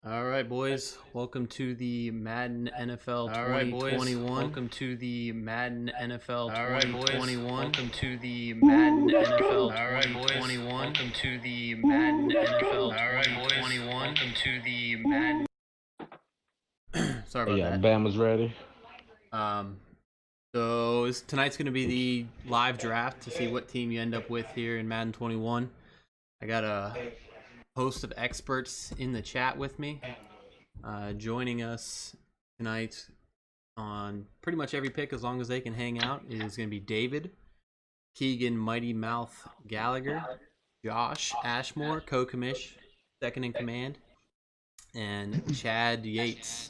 All right, boys. Welcome to the Madden NFL 2021. Welcome to the Madden NFL 2021. Welcome to the Madden NFL 2021. Welcome to the Madden NFL 2021. Welcome to the Madden. Sorry about that. Bama's ready. So tonight's going to be the live draft to see what team you end up with here in Madden 21. I got a host of experts in the chat with me. Joining us tonight on pretty much every pick, as long as they can hang out, is going to be David, Keegan Mighty Mouth Gallagher, Josh Ashmore, co-commish, second in command, and Chad Yates,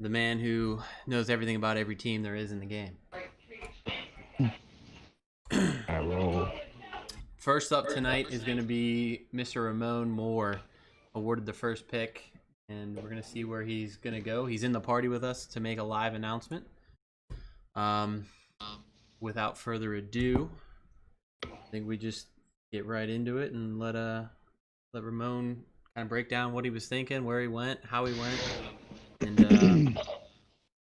the man who knows everything about every team there is in the game. I roll. First up tonight is going to be Mr. Ramon Moore, awarded the first pick, and we're going to see where he's going to go. He's in the party with us to make a live announcement. Without further ado, I think we just get right into it and let Ramon kind of break down what he was thinking, where he went, how he went, and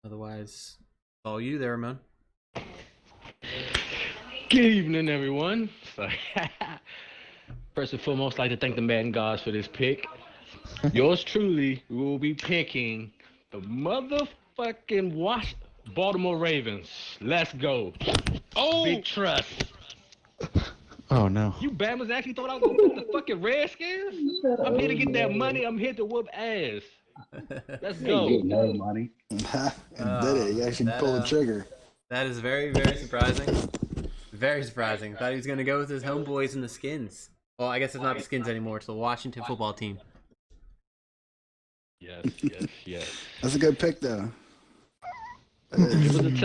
otherwise, it's all you there, Ramon. Good evening, everyone. First and foremost, I'd like to thank the Madden gods for this pick. Yours truly will be picking the motherfucking Baltimore Ravens. Let's go. Oh, big trust. Oh no. You Bama's actually thought I was gonna pick the fucking Redskins? I'm here to get that money. I'm here to whoop ass. Let's go. No money. Did it? You actually pulled the trigger. That is very, very surprising. Very surprising. Thought he was going to go with his homeboys in the Skins. Well, I guess it's not the Skins anymore. It's the Washington football team. Yes. That's a good pick, though. It was a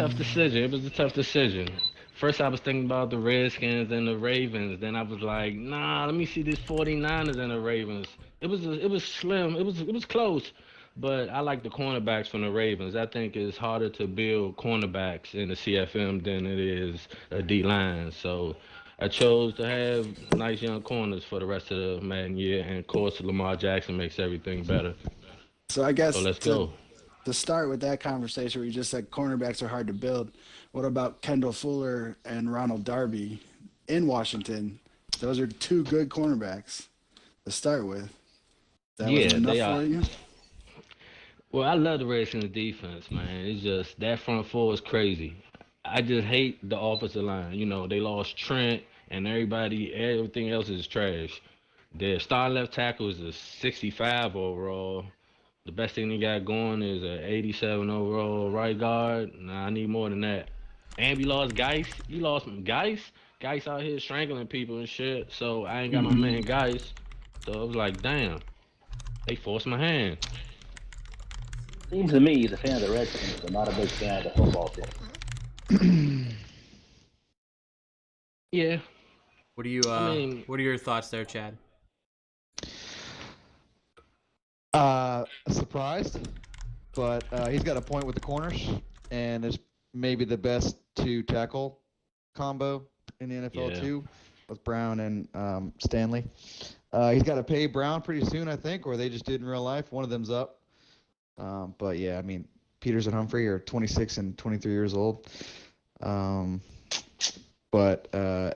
tough decision. First, I was thinking about the Redskins and the Ravens. Then I was like, nah, let me see these 49ers and the Ravens. It was slim. It was close. But I like the cornerbacks from the Ravens. I think it's harder to build cornerbacks in the CFM than it is a D-line. So I chose to have nice young corners for the rest of the Madden year. And, of course, Lamar Jackson makes everything better. So I guess let's go. To start with that conversation where you just said cornerbacks are hard to build, what about Kendall Fuller and Ronald Darby in Washington? Those are two good cornerbacks to start with. That was enough they are. For you? Well, I love the Redskins defense, man. It's just that front four is crazy. I just hate the offensive line. You know, they lost Trent and everything else is trash. Their star left tackle is a 65 overall. The best thing they got going is an 87 overall right guard. Nah, I need more than that. And we lost Geis. You lost Geis. Geis out here strangling people and shit. So I ain't got my man Geis. So it was like, damn, they forced my hand. Seems to me he's a fan of the Redskins, but not a big fan of the football team. Yeah. What do you? What are your thoughts there, Chad? Surprised, but he's got a point with the corners, and it's maybe the best two tackle combo in the NFL too, with Brown and Stanley. He's got to pay Brown pretty soon, I think, or they just did in real life. One of them's up. But yeah, I mean, Peters and Humphrey are 26 and 23 years old. But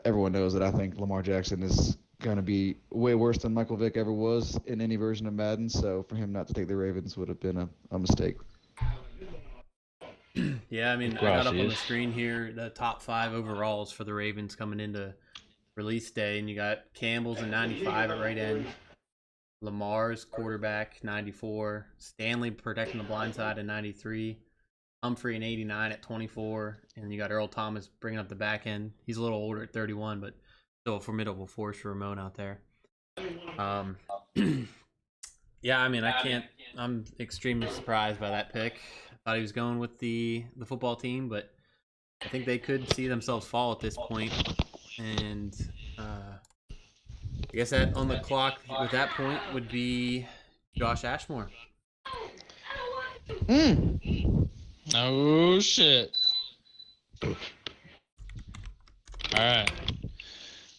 everyone knows that I think Lamar Jackson is going to be way worse than Michael Vick ever was in any version of Madden. So for him not to take the Ravens would have been a mistake. Yeah, I mean, I got up on the screen here the top 5 overalls for the Ravens coming into release day, and you got Campbell's in 95 at right end. Lamar's quarterback, 94. Stanley protecting the blind side at 93. Humphrey in 89 at 24. And you got Earl Thomas bringing up the back end. He's a little older at 31, but still a formidable force for Ramon out there. Yeah, I mean, I'm extremely surprised by that pick. I thought he was going with the football team, but I think they could see themselves fall at this point. And I guess that on the clock with that point would be Josh Ashmore. Oh shit. Alright.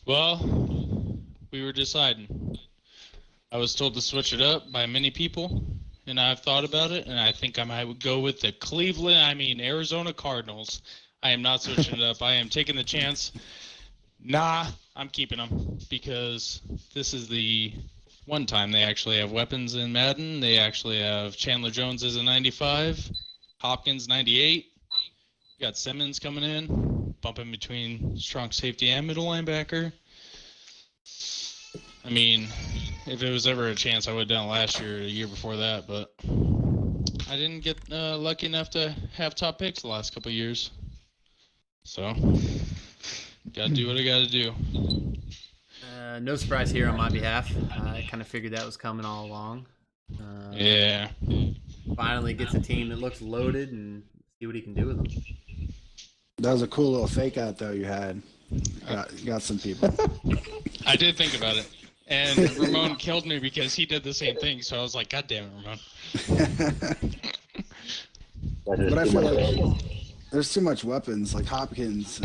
Well, we were deciding. I was told to switch it up by many people, and I've thought about it, and I think I would go with the Arizona Cardinals. I am not switching it up. I am taking the chance. Nah, I'm keeping them because this is the one time they actually have weapons in Madden. They actually have Chandler Jones as a 95, Hopkins 98. You got Simmons coming in, bumping between strong safety and middle linebacker. I mean, if it was ever a chance, I would have done it last year or the year before that, but I didn't get lucky enough to have top picks the last couple of years. So, gotta do what I gotta do. No surprise here on my behalf. I kind of figured that was coming all along. Yeah. Finally gets a team that looks loaded and see what he can do with them. That was a cool little fake out though you had. You got some people. I did think about it. And Ramon killed me because he did the same thing, so I was like, God damn it, Ramon. But I feel like there's too much weapons. Like Hopkins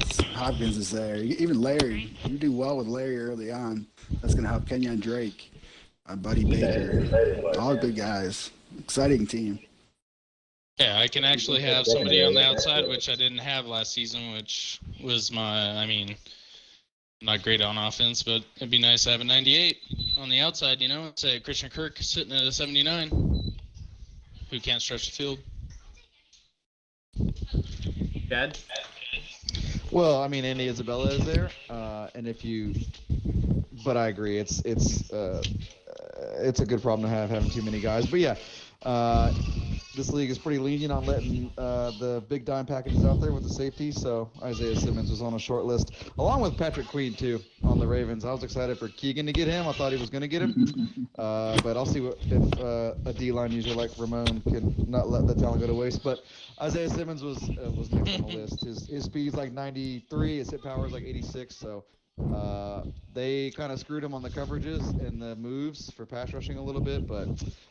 is there. Even Larry. You do well with Larry early on. That's gonna help Kenyon Drake, Buddy Baker, all the big guys. Exciting team. Yeah, I can actually have somebody on the outside, which I didn't have last season, which was not great on offense, but it'd be nice to have a 98 on the outside, say Christian Kirk sitting at a 79 who can't stretch the field. Chad? Well, I mean, Andy Isabella is there, but I agree, it's a good problem to have having too many guys. But yeah, this league is pretty lenient on letting the big dime packages out there with the safety. So Isaiah Simmons was on a short list, along with Patrick Queen too on the Ravens. I was excited for Keegan to get him. I thought he was going to get him, but I'll see if a D-line user like Ramon can not let the talent go to waste. But Isaiah Simmons was next on the list. His speed's like 93, his hit power is like 86. So they kind of screwed him on the coverages and the moves for pass rushing a little bit, but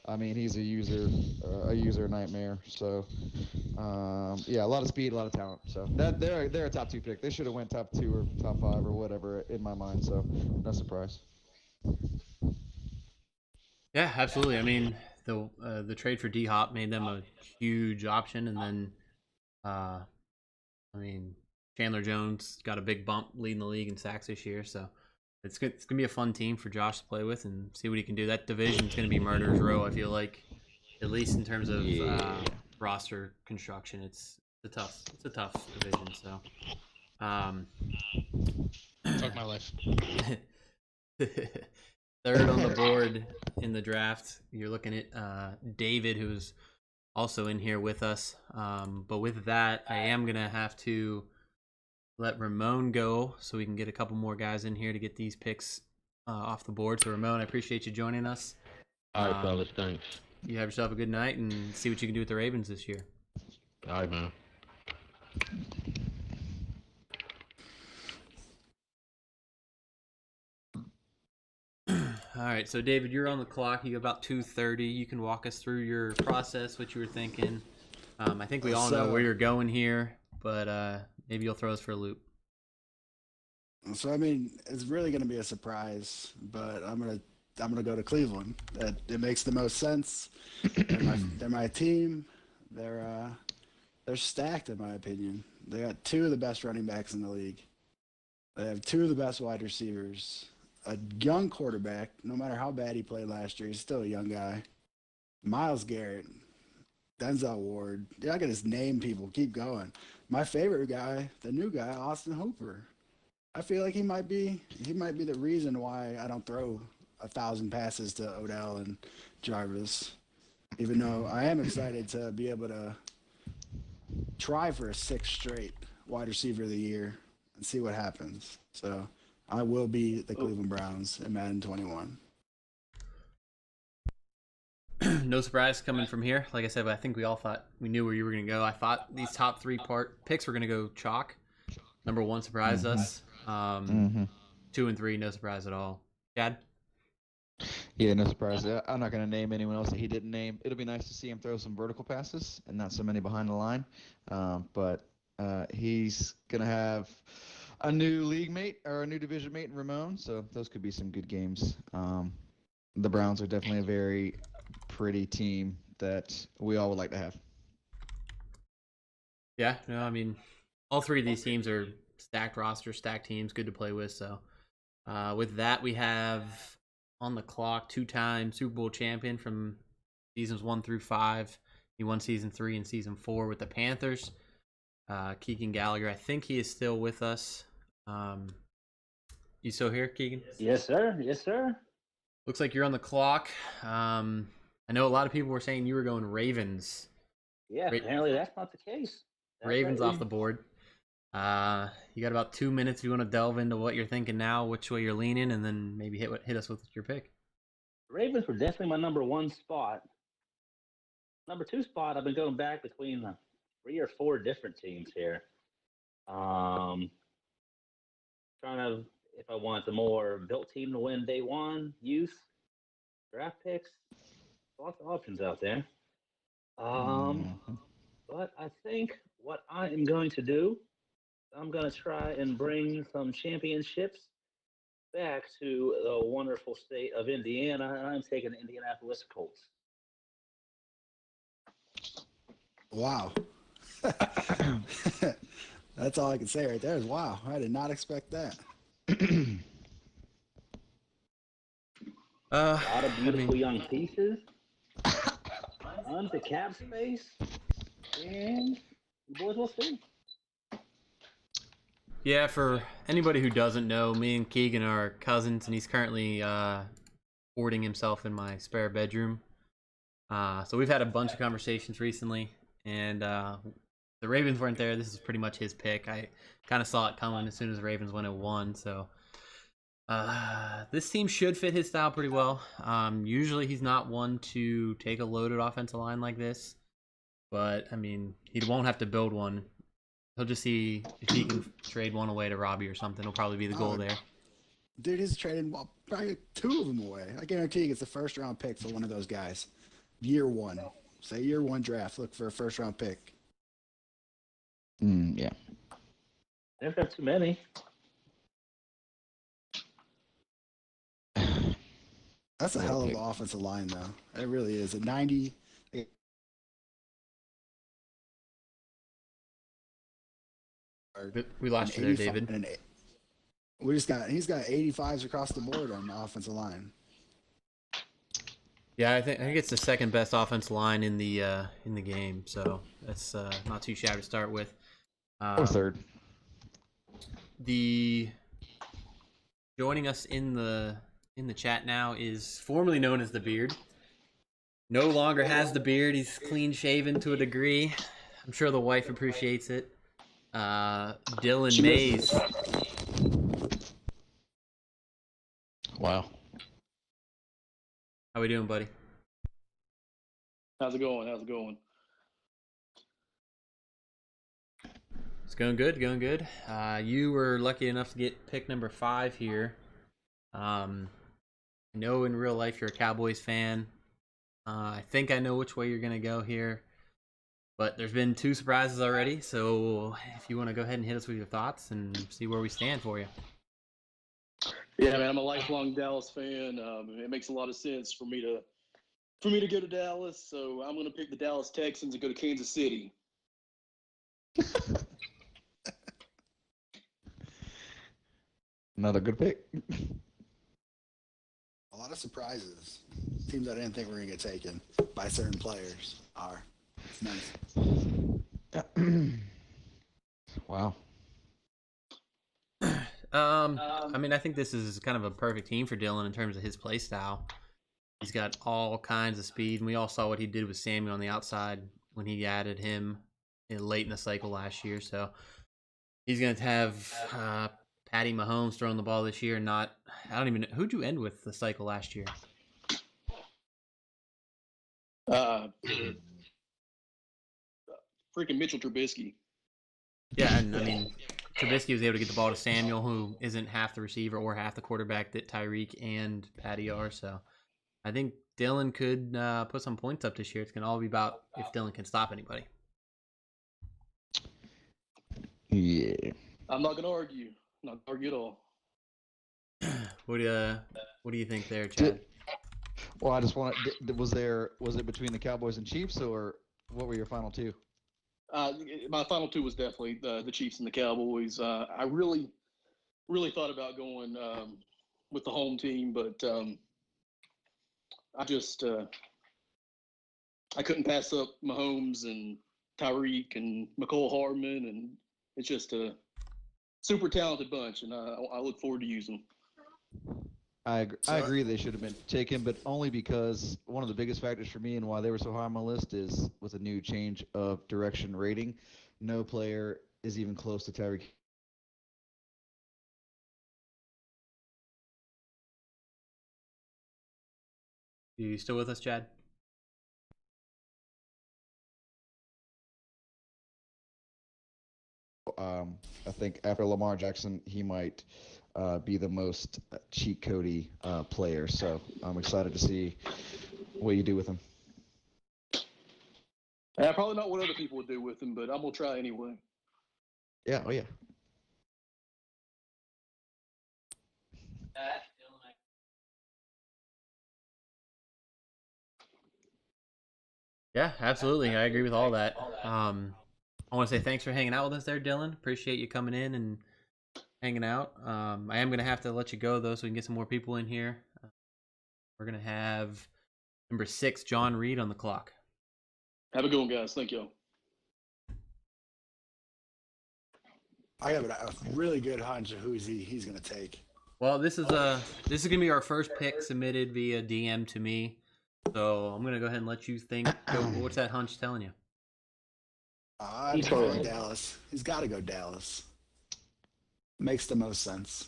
I mean he's a user nightmare. So yeah, a lot of speed, a lot of talent. So they're a top 2 pick. They should have went top 2 or top 5 or whatever in my mind. So no surprise. Yeah, absolutely. I mean, the trade for D-Hop made them a huge option, and then, Chandler Jones got a big bump leading the league in sacks this year, so it's going to be a fun team for Josh to play with and see what he can do. That division's going to be murderer's row, I feel like, at least in terms of roster construction. It's a tough division. So, Fuck my life. Third on the board in the draft, you're looking at David, who's also in here with us. But with that, I am gonna have to let Ramon go so we can get a couple more guys in here to get these picks off the board. So Ramon, I appreciate you joining us. All right, fellas, thanks. You have yourself a good night and see what you can do with the Ravens this year. All right, man. All right, so David, you're on the clock. You got about 2:30. You can walk us through your process, what you were thinking. I think we all know where you're going here, but maybe you'll throw us for a loop. So I mean, it's really going to be a surprise, but I'm gonna go to Cleveland. It makes the most sense. They're my team. They're stacked in my opinion. They got 2 of the best running backs in the league. They have 2 of the best wide receivers. A young quarterback. No matter how bad he played last year, he's still a young guy. Myles Garrett, Denzel Ward. Yeah, I can just name people. Keep going. My favorite guy, the new guy, Austin Hooper. I feel like he might be the reason why I don't throw 1,000 passes to Odell and Jarvis. Even though I am excited to be able to try for a 6th straight wide receiver of the year and see what happens. So I will be the Cleveland Browns in Madden 21. No surprise coming from here. Like I said, I think we all thought we knew where you were going to go. I thought these top 3 picks were going to go chalk. Number 1 surprised us. 2 and 3, no surprise at all. Chad? Yeah, no surprise. I'm not going to name anyone else that he didn't name. It'll be nice to see him throw some vertical passes and not so many behind the line. But he's going to have a new league mate or a new division mate in Ramon, so those could be some good games. the Browns are definitely a very pretty team that we all would like to have. Yeah, no, I mean, all three of these teams are stacked roster, stacked teams, good to play with. So, with that, we have on the clock two-time Super Bowl champion from seasons 1 through 5. He won season 3 and season 4 with the Panthers. Keegan Gallagher, I think he is still with us. You still here, Keegan? Yes, sir. Yes, sir. Looks like you're on the clock. I know a lot of people were saying you were going Ravens. Yeah, apparently that's not the case. Ravens off the board. You got about 2 minutes if you want to delve into what you're thinking now, which way you're leaning, and then maybe hit us with your pick. Ravens were definitely my number 1 spot. Number 2 spot, I've been going back between 3 or 4 different teams here. Trying to, if I want the more built team to win day 1, youth, draft picks, lots of options out there. But I think what I am going to do, I'm going to try and bring some championships back to the wonderful state of Indiana, and I'm taking the Indianapolis Colts. Wow. That's all I can say right there is wow. I did not expect that. A lot of beautiful young pieces, tons of cap space, and you boys will see. Yeah, for anybody who doesn't know, me and Keegan are cousins, and he's currently boarding himself in my spare bedroom. So we've had a bunch of conversations recently, and the Ravens weren't there. This is pretty much his pick. I kind of saw it coming as soon as the Ravens went at 1. So this team should fit his style pretty well. Usually he's not one to take a loaded offensive line like this, but I mean, he won't have to build one. He'll just see if he can trade one away to Robbie or something. It'll probably be the goal there. Dude, he's trading probably 2 of them away. I guarantee he gets a first-round pick for one of those guys. Year 1. Say year 1 draft. Look for a first-round pick. Yeah. Never have too many. That's a hell of an offensive line, though. It really is. At 90. We lost you there, David. He's got 85s across the board on the offensive line. Yeah, I think it's the second best offensive line in the game, so that's not too shabby to start with. Or third. Joining us in the chat now is formerly known as the Beard. No longer has the beard. He's clean shaven to a degree. I'm sure the wife appreciates it. Dylan Mays. Wow. How we doing, buddy? How's it going? It's going good, going good. You were lucky enough to get pick number 5 here. I know in real life you're a Cowboys fan. I think I know which way you're going to go here. But there's been 2 surprises already, so if you want to go ahead and hit us with your thoughts and see where we stand for you. Yeah, man, I'm a lifelong Dallas fan. It makes a lot of sense for me to go to Dallas, so I'm going to pick the Dallas Texans and go to Kansas City. Another good pick. A lot of surprises. Teams I didn't think were going to get taken by certain players are. It's nice. Wow. I mean, I think this is kind of a perfect team for Dylan in terms of his play style. He's got all kinds of speed, and we all saw what he did with Samuel on the outside when he added him late in the cycle last year. So he's going to have Patty Mahomes throwing the ball this year. I don't even know. Who'd you end with the cycle last year? Freaking Mitchell Trubisky. Yeah, and I mean, Trubisky was able to get the ball to Samuel, who isn't half the receiver or half the quarterback that Tyreek and Patty are. So I think Dylan could put some points up this year. It's going to all be about if Dylan can stop anybody. Yeah. I'm not going to argue. Not argue at all. What do you think there, Chad? Well, I just want to. Was it between the Cowboys and Chiefs, or what were your final two? My final two was definitely the Chiefs and the Cowboys. I really thought about going with the home team, but I just I couldn't pass up Mahomes and Tyreek and McCole Hardman, and it's just a super talented bunch, and I look forward to using them. I agree they should have been taken, but only because one of the biggest factors for me and why they were so high on my list is with a new change of direction rating, no player is even close to Tyreek. You still with us, Chad? I think after Lamar Jackson, he might be the most cheat cody player. So I'm excited to see what you do with him. Probably not what other people would do with him, but I'm gonna try anyway. Yeah. Oh yeah. Yeah, absolutely. I agree with all that. I want to say thanks for hanging out with us there, Dylan. Appreciate you coming in and hanging out. I am going to have to let you go, though, so we can get some more people in here. We're going to have number 6, John Reed, on the clock. Have a good one, guys. Thank you. I have a really good hunch of who he's going to take. Well, this is going to be our first pick submitted via DM to me. So I'm going to go ahead and let you think. What's that hunch telling you? He's going Dallas. He's got to go Dallas. Makes the most sense.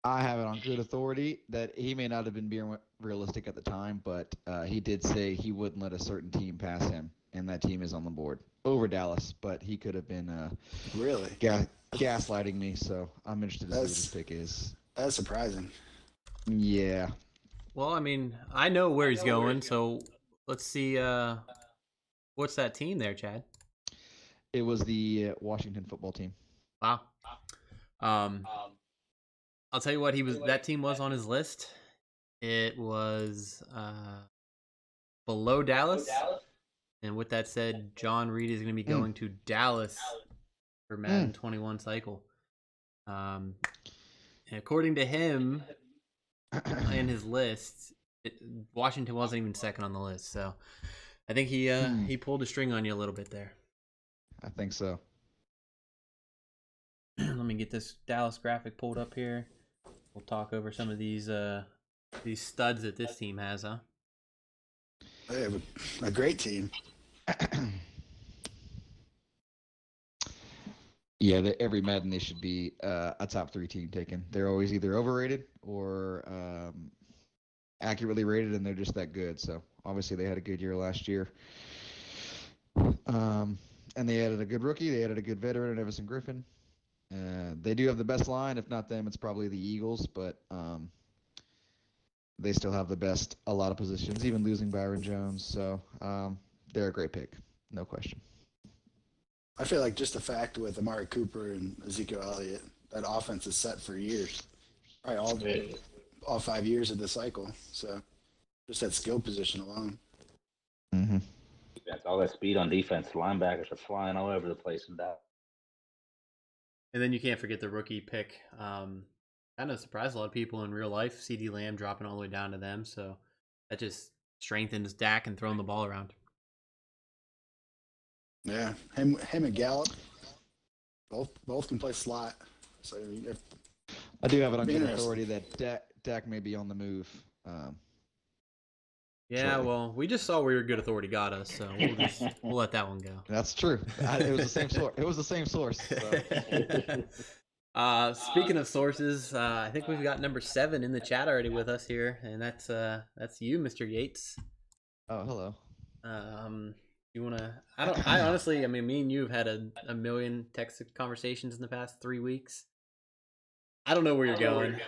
I have it on good authority that he may not have been being realistic at the time, but he did say he wouldn't let a certain team pass him, and that team is on the board over Dallas. But he could have been really gaslighting me, so I'm interested to see what his pick is. That's surprising. Yeah. Well, I mean, I know where he's going, so let's see. What's that team there, Chad? It was the Washington football team. Wow. I'll tell you what that team was on his list. It was below Dallas. And with that said, John Reed is going to be going to Dallas for Madden 21 cycle. And according to him and his list, Washington wasn't even second on the list. So I think he pulled a string on you a little bit there. I think so. Let me get this Dallas graphic pulled up here. We'll talk over some of these studs that this team has, huh? They have a great team. Yeah, every Madden they should be a top 3 team taken. They're always either overrated or accurately rated, and they're just that good. So obviously they had a good year last year. And they added a good rookie. They added a good veteran in Everson Griffin. They do have the best line. If not them, it's probably the Eagles. But they still have the best a lot of positions, even losing Byron Jones. So they're a great pick, no question. I feel like just the fact with Amari Cooper and Ezekiel Elliott, that offense is set for years. Probably all 5 years of the cycle. So just that skill position alone. Mm-hmm. That's all that speed on defense. Linebackers are flying all over the place in that. And then you can't forget the rookie pick. Kind of surprised a lot of people in real life. CeeDee Lamb dropping all the way down to them. So that just strengthens Dak and throwing the ball around. Yeah, him and Gallup, both can play slot. So I do have it on good authority that Dak may be on the move. Yeah, shortly. well, we just saw where your good authority got us, so we'll let that one go. That's true. It was the same source. It was the same source. So. Speaking of sources, I think we've got number 7 in the chat already with us here, and that's you, Mr. Yates. Oh, hello. You wanna? I honestly, I mean, me and you have had a million text conversations in the past 3 weeks. I don't know where you're going.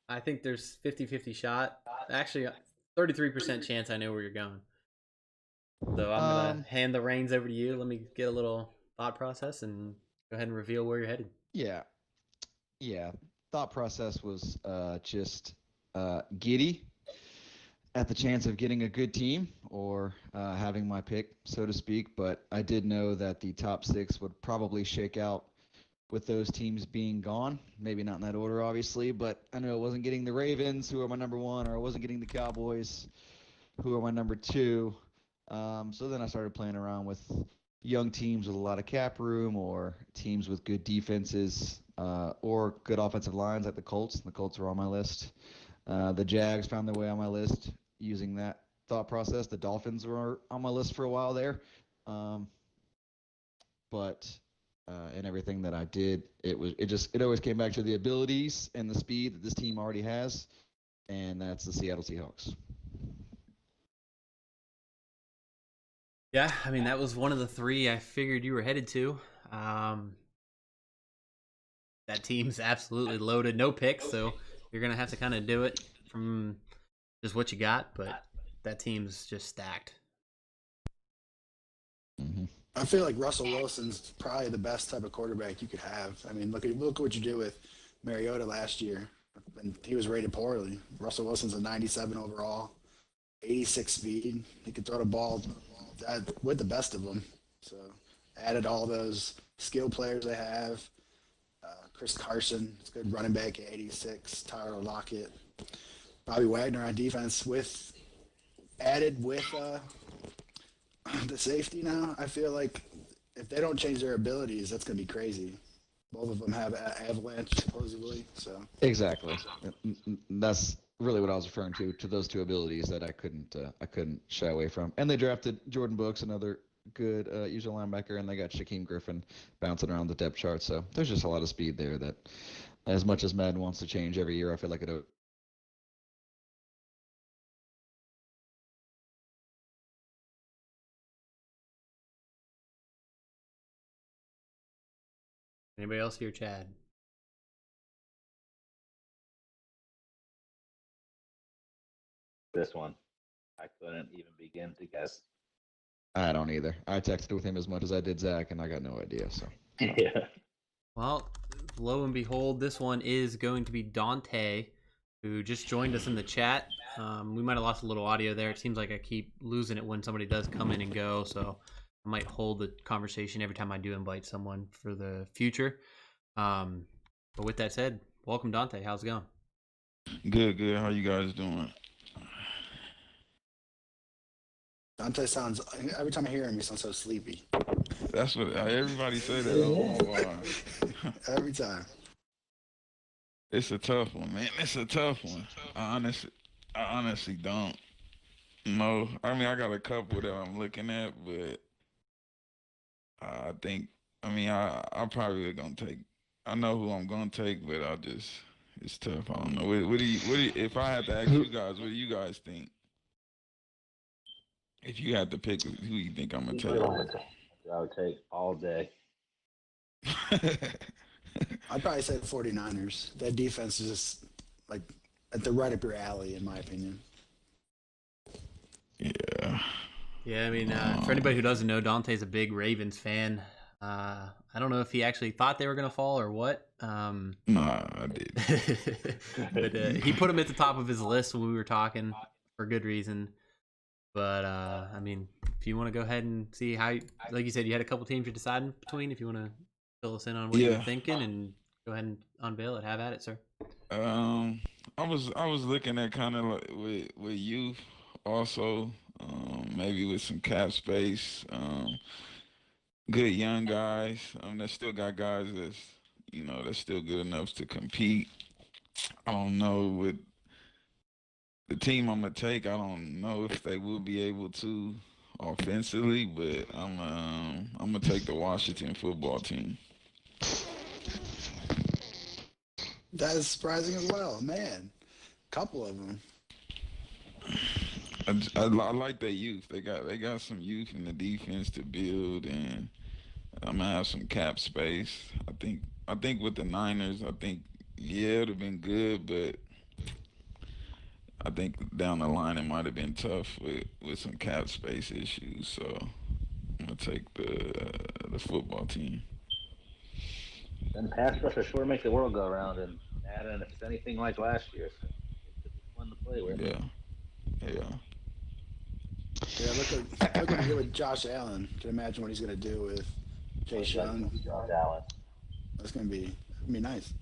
I think there's 50-50 shot. Actually, 33% chance I know where you're going. So I'm gonna hand the reins over to you. Let me get a little thought process and go ahead and reveal where you're headed. Yeah. Thought process was just giddy. at the chance of getting a good team or having my pick, so to speak. But I did know that the top 6 would probably shake out with those teams being gone. Maybe not in that order, obviously, but I know I wasn't getting the Ravens, who are my number 1, or I wasn't getting the Cowboys, who are my number 2. So then I started playing around with young teams with a lot of cap room, or teams with good defenses, or good offensive lines like the Colts. The Colts are on my list. The Jags found their way on my list using that thought process. The Dolphins were on my list for a while there. But in everything that I did, it always came back to the abilities and the speed that this team already has, and that's the Seattle Seahawks. Yeah, I mean, that was one of the 3 I figured you were headed to. That team's absolutely loaded. No picks, so you're going to have to kind of do it from just what you got, but that team's just stacked. Mm-hmm. I feel like Russell Wilson's probably the best type of quarterback you could have. I mean, look at what you did with Mariota last year, and he was rated poorly. Russell Wilson's a 97 overall, 86 speed. He could throw the ball with the best of them. So added all those skill players they have. Chris Carson, it's good running back at 86. Tyler Lockett, Bobby Wagner on defense added with the safety now. I feel like if they don't change their abilities, that's going to be crazy. Both of them have avalanche supposedly. So Exactly. That's really what I was referring to those 2 abilities that I couldn't shy away from. And they drafted Jordan Brooks, another good usual linebacker, and they got Shaquem Griffin bouncing around the depth chart. So there's just a lot of speed there that, as much as Madden wants to change every year, I feel like it. Anybody else here, Chad? This one, I couldn't even begin to guess. I don't either. I texted with him as much as I did Zach, and I got no idea. So Yeah. Well, lo and behold, this one is going to be Dante, who just joined us in the chat. We might have lost a little audio there. It seems like I keep losing it when somebody does come in and go, so I might hold the conversation every time I do invite someone for the future. But with that said, welcome, Dante. How's it going? Good. How you guys doing? Dante sounds, every time I hear him, he sounds so sleepy. That's what everybody say that. Oh, Every time. It's a tough one, man. It's a tough one. I honestly don't know. I mean, I got a couple that I'm looking at, but I think, I probably gonna take. I know who I'm gonna take, but it's tough. I don't know. What do you? If I had to ask you guys, what do you guys think? If you had to pick, who you think I'm gonna take? I would take all day. I'd probably say the 49ers. That defense is just like right up your alley, in my opinion. Yeah. Yeah, I mean, for anybody who doesn't know, Dante's a big Ravens fan. I don't know if he actually thought they were going to fall or what. Nah, I did. But he put them at the top of his list when we were talking for good reason. But, I mean, if you want to go ahead and see how, like you said, you had a couple teams you're deciding between. If you want to fill us in on what you're thinking and go ahead and unveil it, have at it, sir. I was looking at kind of like with youth also, maybe with some cap space, good young guys. They still got guys that's still good enough to compete. I don't know with the team I'm gonna take. I don't know if they will be able to offensively, but I'm gonna take the Washington football team. That is surprising as well, man. Couple of them. I like their youth. They got some youth in the defense to build, and I'm gonna have some cap space. I think with the Niners, it'd have been good, but I think down the line it might have been tough with some cap space issues. So I'm gonna take the football team. And pass rush will sure make the world go around, and Madden, if it's anything like last year, so it's fun to play with. Yeah. Yeah. Yeah, look what he did with Josh Allen. Can imagine what he's gonna do with Chase Young. That's gonna be nice.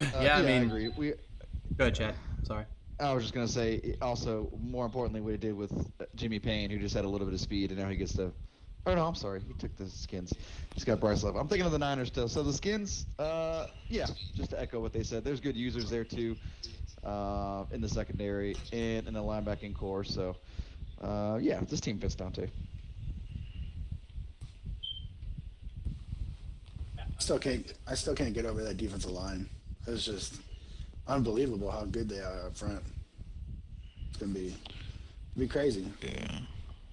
Yeah, I mean, I agree. go ahead, Chad. Sorry. I was just gonna say, also more importantly, what he did with Jimmy Payne, who just had a little bit of speed, and now he gets to. Oh no, I'm sorry. He took the Skins. He's got Bryce Love. I'm thinking of the Niners still. So the Skins, yeah, just to echo what they said, there's good users there too, in the secondary and in the linebacking core. So, yeah, this team fits Dante. I still can't get over that defensive line. It's just unbelievable how good they are up front. It's gonna be crazy. Yeah.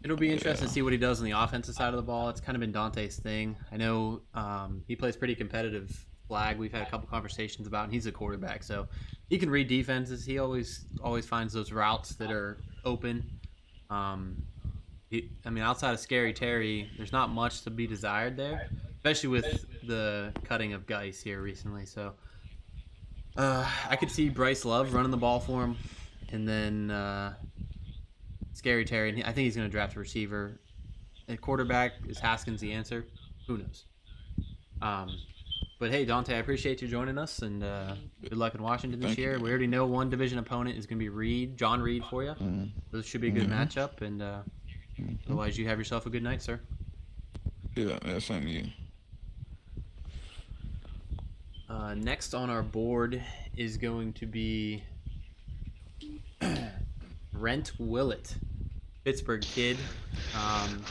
It'll be interesting to see what he does on the offensive side of the ball. It's kind of been Dante's thing. I know he plays pretty competitive flag. We've had a couple conversations about, and he's a quarterback, so he can read defenses. He always finds those routes that are open. I mean, outside of Scary Terry, there's not much to be desired there, especially with the cutting of Geis here recently. So I could see Bryce Love running the ball for him, and then Scary Terry. And I think he's going to draft a receiver. At quarterback, is Haskins the answer? Who knows? But hey, Dante, I appreciate you joining us, and good luck in Washington this Thank year. you. We already know one division opponent is going to be John Reed for you. This should be a good matchup, and otherwise, you have yourself a good night, sir. Yeah, that's on you. Next on our board is going to be Brent Willett, Pittsburgh kid.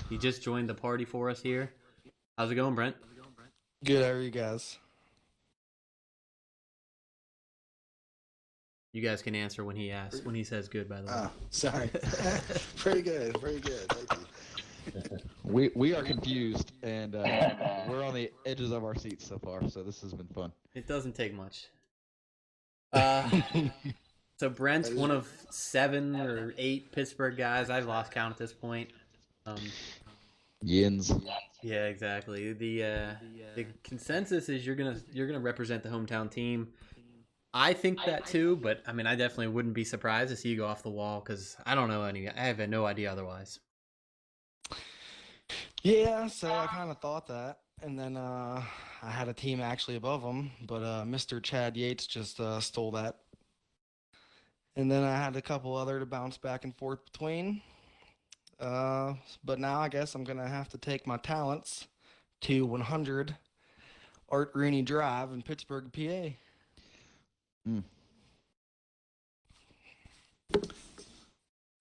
He just joined the party for us here. How's it going, Brent? Good, how are you guys? You guys can answer when he says good, by the way. Oh, sorry. Pretty good. Thank you. We are confused, and we're on the edges of our seats so far. So this has been fun. It doesn't take much. So Brent's one of 7 or 8 Pittsburgh guys. I've lost count at this point. Yins. Yeah, exactly. The consensus is you're gonna represent the hometown team. I think that too, but I mean, I definitely wouldn't be surprised to see you go off the wall because I don't know any. I have no idea otherwise. Yeah, so I kind of thought that. And then I had a team actually above them, but Mr. Chad Yates just stole that. And then I had a couple other to bounce back and forth between. But now I guess I'm going to have to take my talents to 100 Art Rooney Drive in Pittsburgh, PA.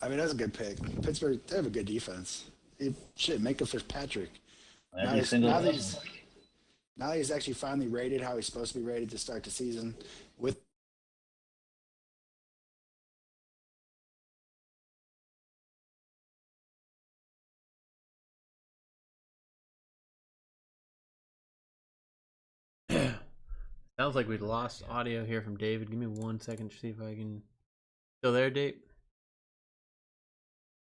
I mean, that's a good pick. Pittsburgh, they have a good defense. Minka Fitzpatrick. Now he's actually finally rated how he's supposed to be rated to start the season with. Sounds like we lost audio here from David. Give me 1 second to see if I can. Still there, Dave?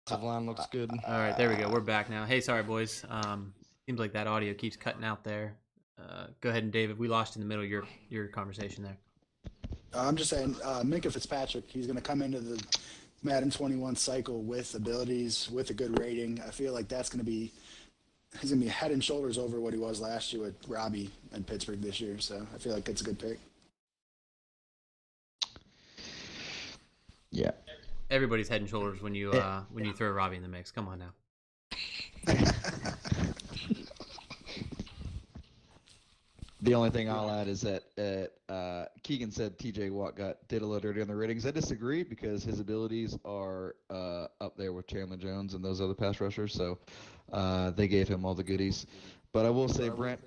The line looks good. All right, there we go. We're back now. Hey, sorry, boys. Seems like that audio keeps cutting out there. Go ahead and David, we lost in the middle of your conversation there. I'm just saying, Minka Fitzpatrick, he's going to come into the Madden 21 cycle with abilities, with a good rating. I feel like he's going to be head and shoulders over what he was last year with Robbie and Pittsburgh this year. So I feel like it's a good pick. Yeah. Everybody's head and shoulders when you throw Robbie in the mix. Come on now. The only thing I'll add is that Keegan said TJ Watt did a little dirty on the ratings. I disagree because his abilities are up there with Chandler Jones and those other pass rushers, so they gave him all the goodies. But I will say, Brent,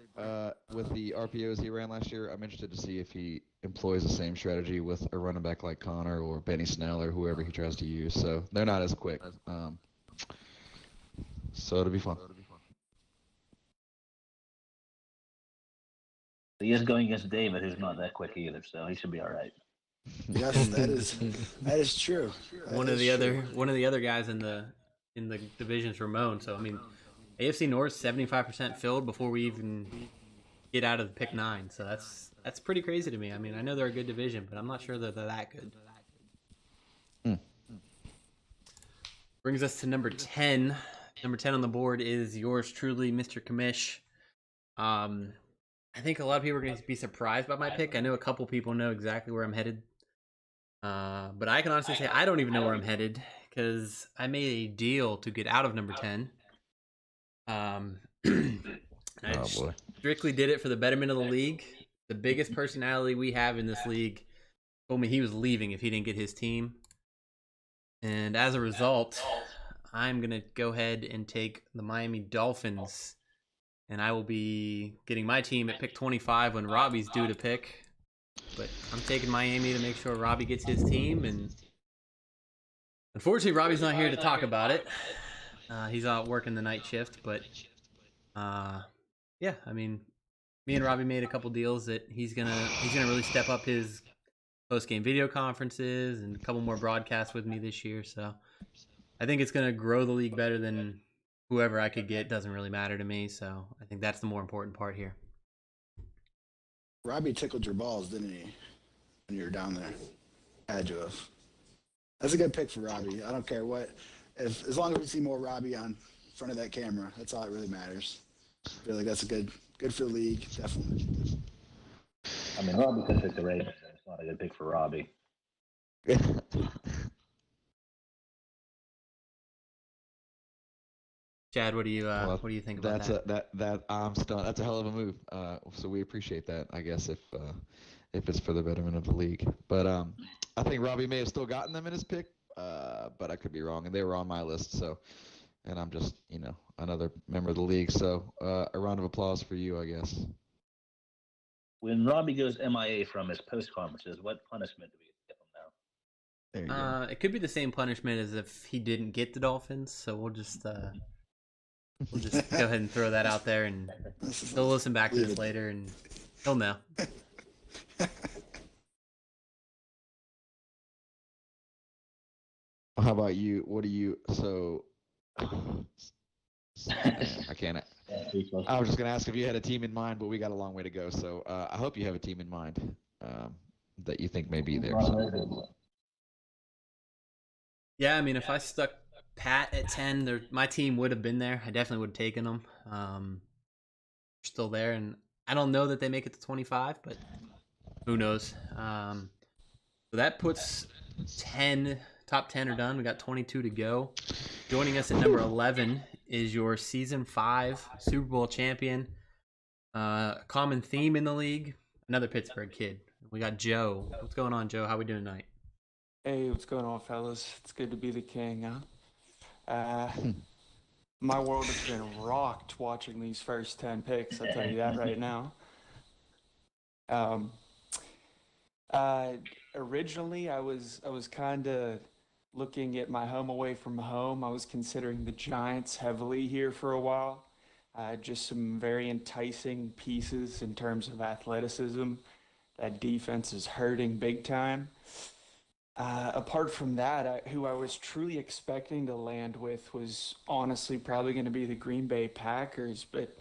with the RPOs he ran last year, I'm interested to see if he employs the same strategy with a running back like Connor or Benny Snell or whoever he tries to use. So they're not as quick. So it'll be fun. He is going against David, who's not that quick either, so he should be all right. Yes, that is true. One of the other guys in the division is Ramon. So I mean, AFC North 75% filled before we even get out of the pick 9. So that's That's pretty crazy to me. I mean, I know they're a good division, but I'm not sure that they're that good. Brings us to number 10. Number 10 on the board is yours truly, Mr. Kamish. I think a lot of people are going to be surprised by my pick. I know a couple people know exactly where I'm headed. But I can honestly say I don't even know where I'm headed because I made a deal to get out of number 10. I strictly did it for the betterment of the league. The biggest personality we have in this league told me he was leaving if he didn't get his team. And as a result, I'm going to go ahead and take the Miami Dolphins. And I will be getting my team at pick 25 when Robbie's due to pick. But I'm taking Miami to make sure Robbie gets his team. And unfortunately, Robbie's not here to talk about it. He's out working the night shift. But yeah, I mean, me and Robbie made a couple deals that he's gonna really step up his post-game video conferences and a couple more broadcasts with me this year. So I think it's gonna grow the league better than whoever I could get. Doesn't really matter to me. So I think that's the more important part here. Robbie tickled your balls, didn't he, when you were down there? Had you have. That's a good pick for Robbie. I don't care what. As long as we see more Robbie on front of that camera, that's all that really matters. I feel like that's a good for the league, definitely. I mean, Robbie could pick the Ravens. It's not a good pick for Robbie. Chad, what do you think about that? I'm stunned. That's a hell of a move. So we appreciate that, I guess, if it's for the betterment of the league. But I think Robbie may have still gotten them in his pick, but I could be wrong, and they were on my list. So, and I'm just another member of the league. So a round of applause for you, I guess. When Robbie goes MIA from his post conferences, what punishment do we give him now? There you go. It could be the same punishment as if he didn't get the Dolphins. So we'll just go ahead and throw that out there, and he'll listen back to this later, and he'll know. How about you? What do you? So, I can't. I was just gonna ask if you had a team in mind, but we got a long way to go. So I hope you have a team in mind that you think may be there. So. Yeah, I mean, if I stuck Pat at 10, my team would have been there. I definitely would have taken them. Still there, and I don't know that they make it to 25, but who knows? So that puts 10. Top 10 are done. We got 22 to go. Joining us at number 11 is your Season 5 Super Bowl champion. Common theme in the league, another Pittsburgh kid. We got Joe. What's going on, Joe? How we doing tonight? Hey, what's going on, fellas? It's good to be the king, huh? My world has been rocked watching these first 10 picks, I'll tell you that right now. Originally, I was kind of looking at my home away from home. I was considering the Giants heavily here for a while. Just some very enticing pieces in terms of athleticism. That defense is hurting big time. Apart from that, who I was truly expecting to land with was honestly probably going to be the Green Bay Packers. But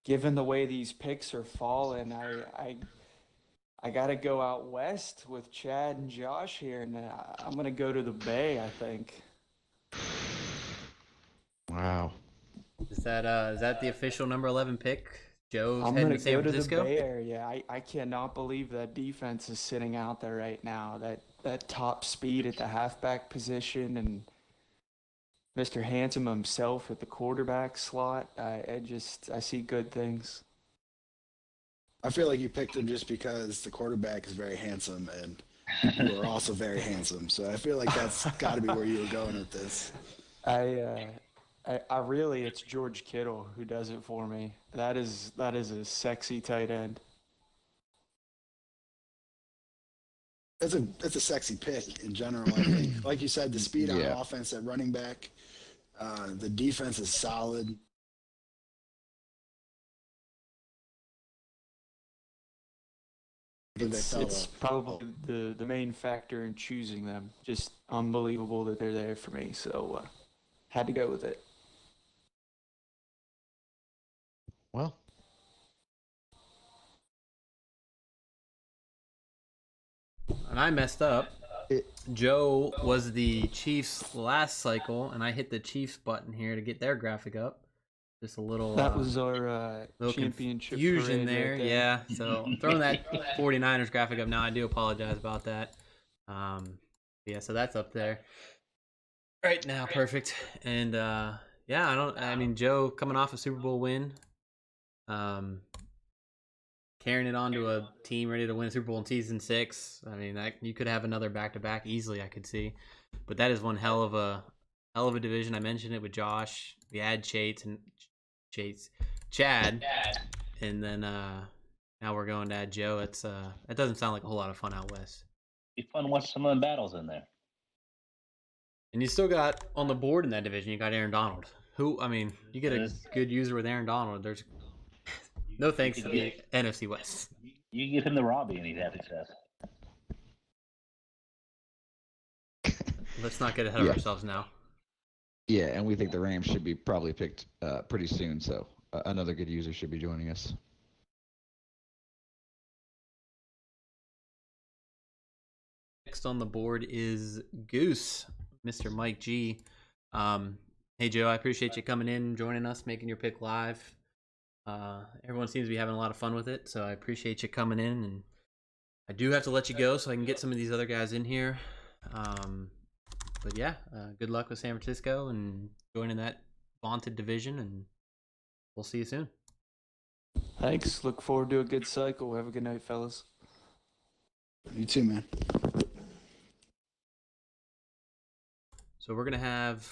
given the way these picks are falling, I got to go out west with Chad and Josh here, and I'm going to go to the Bay, I think. Wow. Is that the official number 11 pick? Joe's I'm heading going to to San go to the Francisco? Bay Area. I cannot believe that defense is sitting out there right now. That top speed at the halfback position and Mr. Handsome himself at the quarterback slot. I see good things. I feel like you picked him just because the quarterback is very handsome and you are also very handsome. So I feel like that's got to be where you were going with this. I really, it's George Kittle who does it for me. That is a sexy tight end. It's a sexy pick in general. I think, like you said, the speed on offense at running back, the defense is solid. It's probably the main factor in choosing them. Just unbelievable that they're there for me. So had to go with it. Well, and I messed up. It- Joe was the Chiefs last cycle, and I hit the Chiefs button here to get their graphic up. Just a little. That was our little championship confusion parade there. right there. Yeah, so I'm throwing that 49ers graphic up now. I do apologize about that. Yeah, so that's up there right now. Perfect. And yeah, I mean, Joe coming off a Super Bowl win, carrying it on to a team ready to win a Super Bowl in season 6. I mean, you could have another back-to-back easily, I could see. But that is one hell of a division. I mentioned it with Josh. We had Chad, and then now we're going to add Joe. It's that doesn't sound like a whole lot of fun out west. Be fun to watch some of the battles in there. And you still got on the board in that division. You got Aaron Donald. Who, I mean, you get a Yes. good user with Aaron Donald. There's no thanks to the NFC West. You give him the Robbie and he'd have success. Let's not get ahead of Yeah. ourselves now. Yeah, and we think the Rams should be probably picked pretty soon, so another good user should be joining us. Next on the board is Goose, Mr. Mike G. Hey, Joe, I appreciate you coming in, joining us, making your pick live. Everyone seems to be having a lot of fun with it, so I appreciate you coming in. And I do have to let you go so I can get some of these other guys in here. But yeah, good luck with San Francisco and joining that vaunted division, and we'll see you soon. Thanks. Look forward to a good cycle. Have a good night, fellas. You too, man. So we're gonna have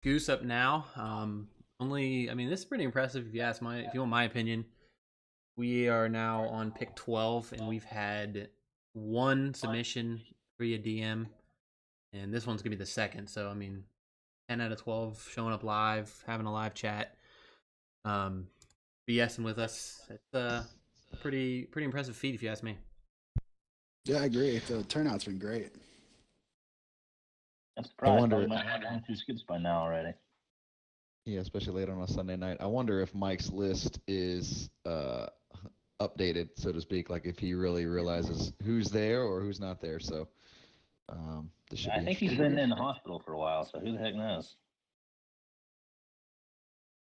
Goose up now. I mean, this is pretty impressive if you want my opinion. We are now on pick 12, and we've had one submission via DM, and this one's gonna be the second. So I mean, 10 out of 12 showing up live, having a live chat, BSing with us. It's a pretty impressive feat, if you ask me. Yeah, I agree. The turnout's been great. I'm surprised. wonder- I might have had 2 skips by now already. Yeah, especially late on a Sunday night. I wonder if Mike's list is updated, so to speak, like if he really realizes who's there or who's not there. So this should I be think he's been in the hospital for a while, so who the heck knows?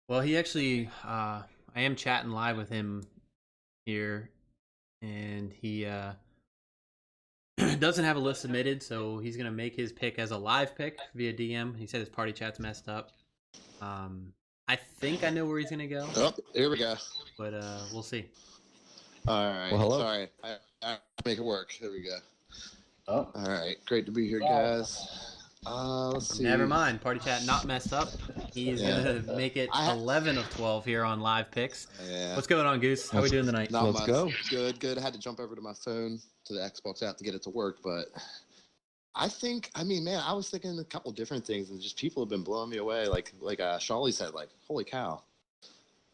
Well, he actually, I am chatting live with him here, and he doesn't have a list submitted, so he's gonna make his pick as a live pick via DM. He said his party chat's messed up. I think I know where he's gonna go, Oh, here we go. but we'll see. All right. Well, hello. Sorry. I make it work. Here we go. Oh, All right. Great to be here, guys. Let's see. Never mind, party chat not messed up. He's gonna make it 11 of 12 here on live picks. Yeah. What's going on, Goose? How we doing tonight? Not Let's much. go. Good. I had to jump over to my phone to the Xbox app to get it to work, but I was thinking a couple different things, and just people have been blowing me away. Like Shawley said, like, holy cow.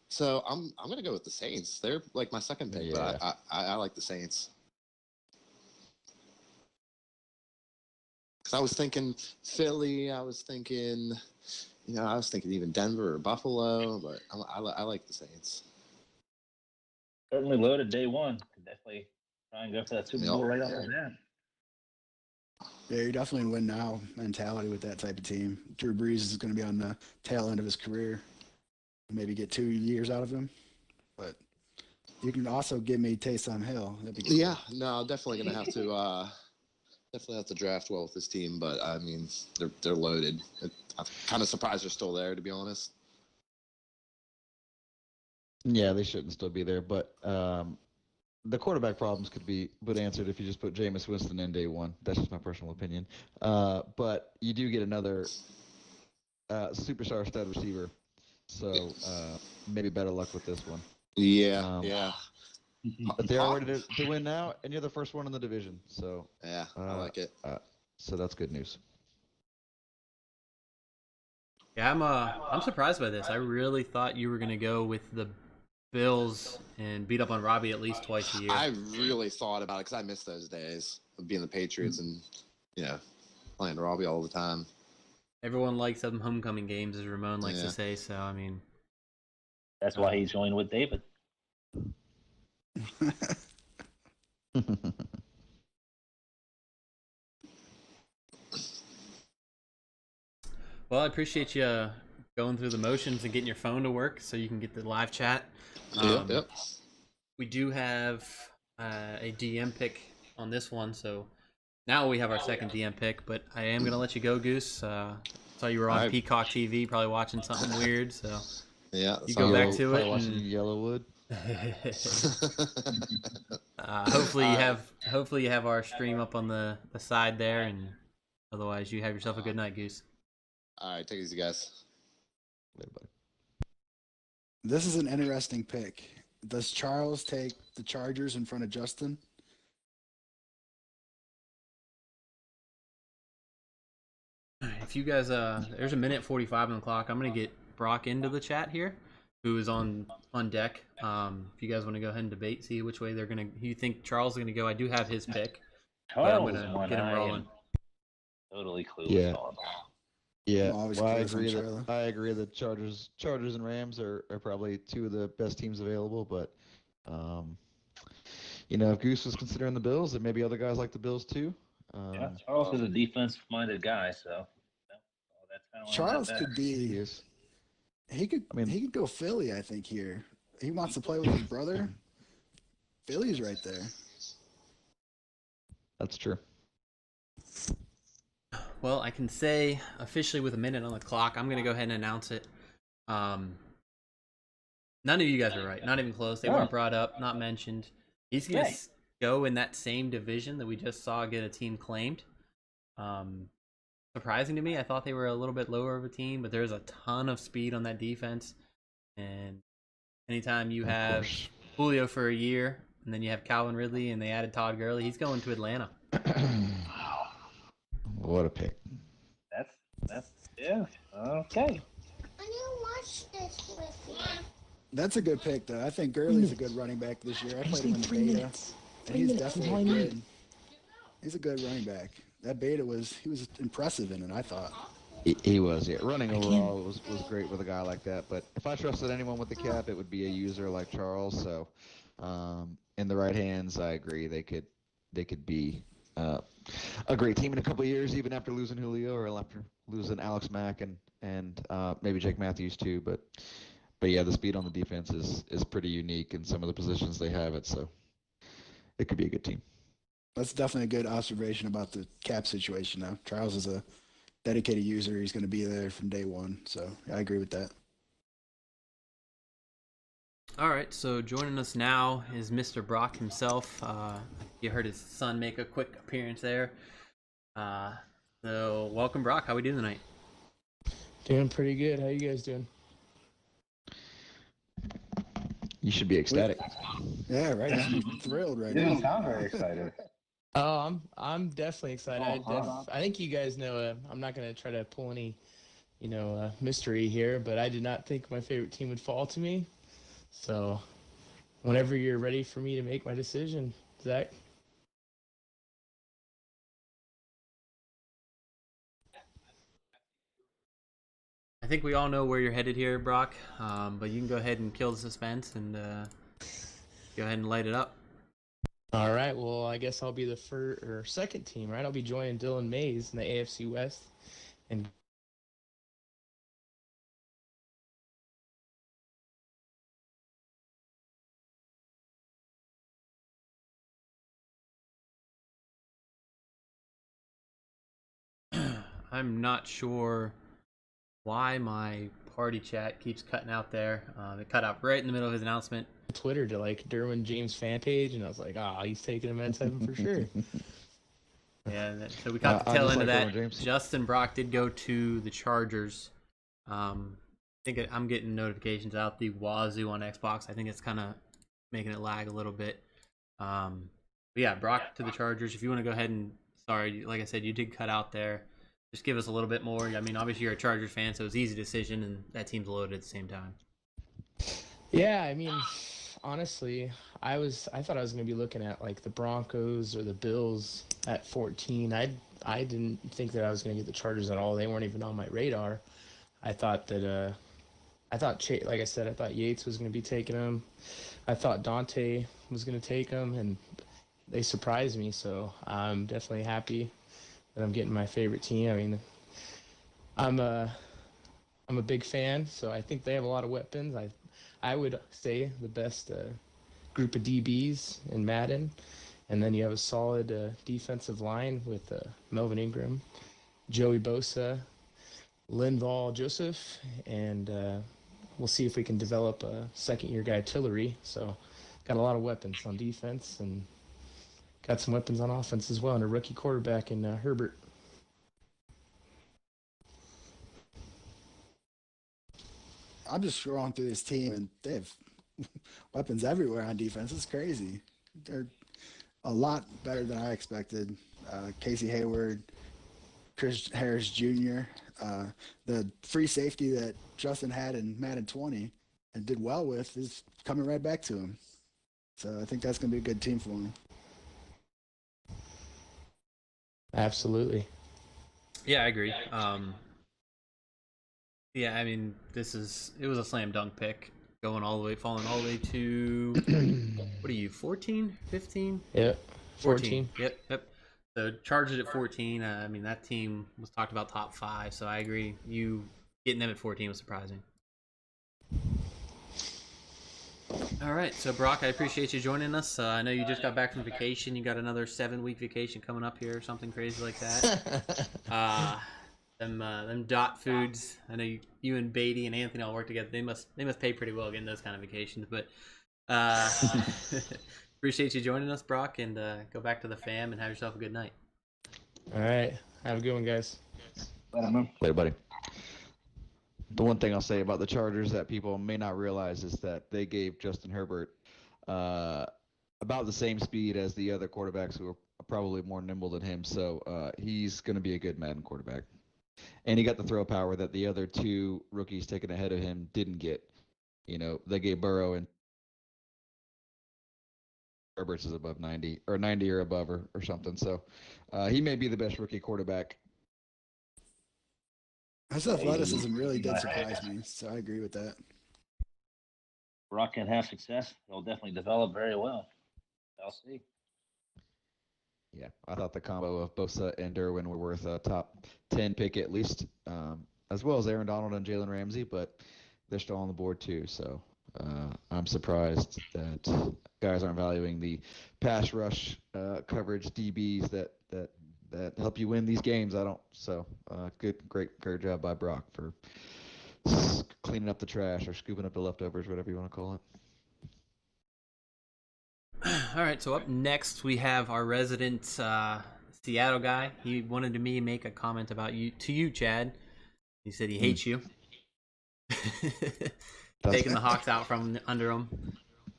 So I'm gonna go with the Saints. They're like my second pick, Yeah. but I like the Saints. Because I was thinking Philly. I was thinking even Denver or Buffalo, but I like the Saints. certainly loaded day one. Could definitely try and go for that Super Yep. Bowl right off the bat. Yeah, you're definitely in win now mentality with that type of team. Drew Brees is going to be on the tail end of his career. Maybe get 2 years out of him, but you can also give me Taysom Hill. That'd be Yeah, no, definitely gonna have to draft well with this team, but I mean they're loaded. I'm kind of surprised they're still there, to be honest. Yeah, they shouldn't still be there, but the quarterback problems could be answered if you just put Jameis Winston in day one. That's just my personal opinion. But you do get another superstar stud receiver, so maybe better luck with this one. Yeah, yeah, But they are ready to win now, and you're the first one in the division, so yeah. I like it. so that's good news. Yeah, I'm surprised by this. I really thought you were gonna go with the Bills and beat up on Robbie at least twice a year. I really thought about it because I miss those days of being the Patriots and playing Robbie all the time. Everyone likes them homecoming games, as Ramon likes Yeah. to say. So I mean, That's why he joined with David. Well, I appreciate you going through the motions and getting your phone to work so you can get the live chat. Yep. We do have a DM pick on this one, so now we have our second DM pick. But I am gonna let you go, Goose. Saw you were on Peacock TV, probably watching something weird. So Yeah, you go back to Probably it. watching And Yellowwood. hopefully you have our stream up on the side there, and otherwise you have yourself a good night, Goose. All right, take it easy, guys. Later, buddy. This is an interesting pick. Does Charles take the Chargers in front of Justin? If you guys, there's a minute 45 on the clock. I'm gonna get Brock into the chat here, who is on deck. If you guys want to go ahead and debate, see which way they're gonna. You think Charles is gonna go? I do have his pick, but I'm gonna get him rolling. Totally clueless. Yeah. On. Yeah, I'm always well, I curious on agree that Charlie. I agree that Chargers and Rams are probably two of the best teams available. But if Goose was considering the Bills, and maybe other guys like the Bills too. Yeah, Charles is a defense-minded guy, so that's kind of Charles could be. He is. He could. He could go Philly. I think here. He wants to play with his brother. Philly's right there. That's true. Well, I can say officially with a minute on the clock, I'm gonna go ahead and announce it. None of you guys are right. Not even close. They weren't brought up, not mentioned. He's gonna go in that same division that we just saw get a team claimed. Surprising to me, I thought they were a little bit lower of a team, but there's a ton of speed on that defense. And anytime you have Julio for a year, and then you have Calvin Ridley, and they added Todd Gurley, he's going to Atlanta. What a pick. That's yeah. Okay. That's a good pick, though. I think Gurley's a good running back this year. I played him in the beta, and he's definitely good. He's a good running back. That beta was impressive in it, I thought. He was, yeah. Running overall was great with a guy like that. But if I trusted anyone with the cap, it would be a user like Charles. So, in the right hands, I agree. They could be a great team in a couple of years, even after losing Julio or after losing Alex Mack and maybe Jake Matthews too. But yeah, the speed on the defense is pretty unique in some of the positions they have it. So it could be a good team. That's definitely a good observation about the cap situation, though. Charles is a dedicated user. He's going to be there from day one. So I agree with that. All right, so joining us now is Mr. Brock himself. You heard his son make a quick appearance there. So welcome, Brock. How we doing tonight? Doing pretty good. How you guys doing? You should be ecstatic. Yeah, right. I'm thrilled right You now. didn't sound very excited. Oh, I'm definitely excited. I think you guys know. I'm not gonna try to pull any, mystery here, but I did not think my favorite team would fall to me. So, whenever you're ready for me to make my decision, Zach. I think we all know where you're headed here, Brock. But you can go ahead and kill the suspense and go ahead and light it up. All right. Well, I guess I'll be the first or second team, right? I'll be joining Dylan Mays in the AFC West, and I'm not sure why my party chat keeps cutting out there. It cut out right in the middle of his announcement. Twitter to Derwin James fan page, and I was like, he's taking him at 7 for sure. Yeah, so we got the tail end of that. Justin Brock did go to the Chargers. I think I'm getting notifications out the wazoo on Xbox. I think it's kind of making it lag a little bit. But yeah, Brock to the Chargers. If you want to go ahead and, sorry, like I said, you did cut out there. Just give us a little bit more. I mean, obviously you're a Chargers fan, so it's an easy decision, and that team's loaded at the same time. Yeah, I mean, honestly, I thought I was going to be looking at the Broncos or the Bills at 14. I didn't think that I was going to get the Chargers at all. They weren't even on my radar. I thought that like I said, I thought Yates was going to be taking them. I thought Dante was going to take them, and they surprised me. So I'm definitely happy that I'm getting my favorite team. I mean, I'm a I'm a big fan, so I think they have a lot of weapons. I would say the best group of DBs in Madden, and then you have a solid defensive line with Melvin Ingram, Joey Bosa, Linval Joseph, and we'll see if we can develop a second-year guy, Tillery. So got a lot of weapons on defense and got some weapons on offense as well, and a rookie quarterback in Herbert. I'm just scrolling through this team, and they have weapons everywhere on defense. It's crazy. They're a lot better than I expected. Casey Hayward, Chris Harris Jr., the free safety that Justin had in Madden 20 and did well with is coming right back to him. So I think that's going to be a good team for him. Absolutely. Yeah, I agree. Yeah, I mean, it was a slam dunk pick, falling all the way to, what are you, 14, 15? Yep, 14. Yep. So Chargers at 14. I mean, that team was talked about top 5, so I agree. You getting them at 14 was surprising. All right, so Brock, I appreciate you joining us. I know you just got back from vacation. You got another 7-week vacation coming up here, or something crazy like that. Them dot foods. I know you and Beatty and Anthony all work together. They must pay pretty well getting those kind of vacations. But appreciate you joining us, Brock, and go back to the fam and have yourself a good night. All right, have a good one, guys. Later, buddy. The one thing I'll say about the Chargers that people may not realize is that they gave Justin Herbert about the same speed as the other quarterbacks who are probably more nimble than him. So he's going to be a good Madden quarterback. And he got the throw power that the other 2 rookies taken ahead of him didn't get. You know, they gave Burrow, and Herbert's is above 90 or above or something. So he may be the best rookie quarterback. His athleticism really did surprise me, so I agree with that. Brock can have success. He'll definitely develop very well. I'll see. Yeah, I thought the combo of Bosa and Derwin were worth a top 10 pick at least, as well as Aaron Donald and Jalen Ramsey, but they're still on the board too. So I'm surprised that guys aren't valuing the pass rush coverage DBs that help you win these games. I don't. So great job by Brock for cleaning up the trash or scooping up the leftovers, whatever you want to call it. All right, so up next we have our resident Seattle guy. He wanted me to make a comment about you to you, Chad. He said he hates you. Taking the Hawks out from under him.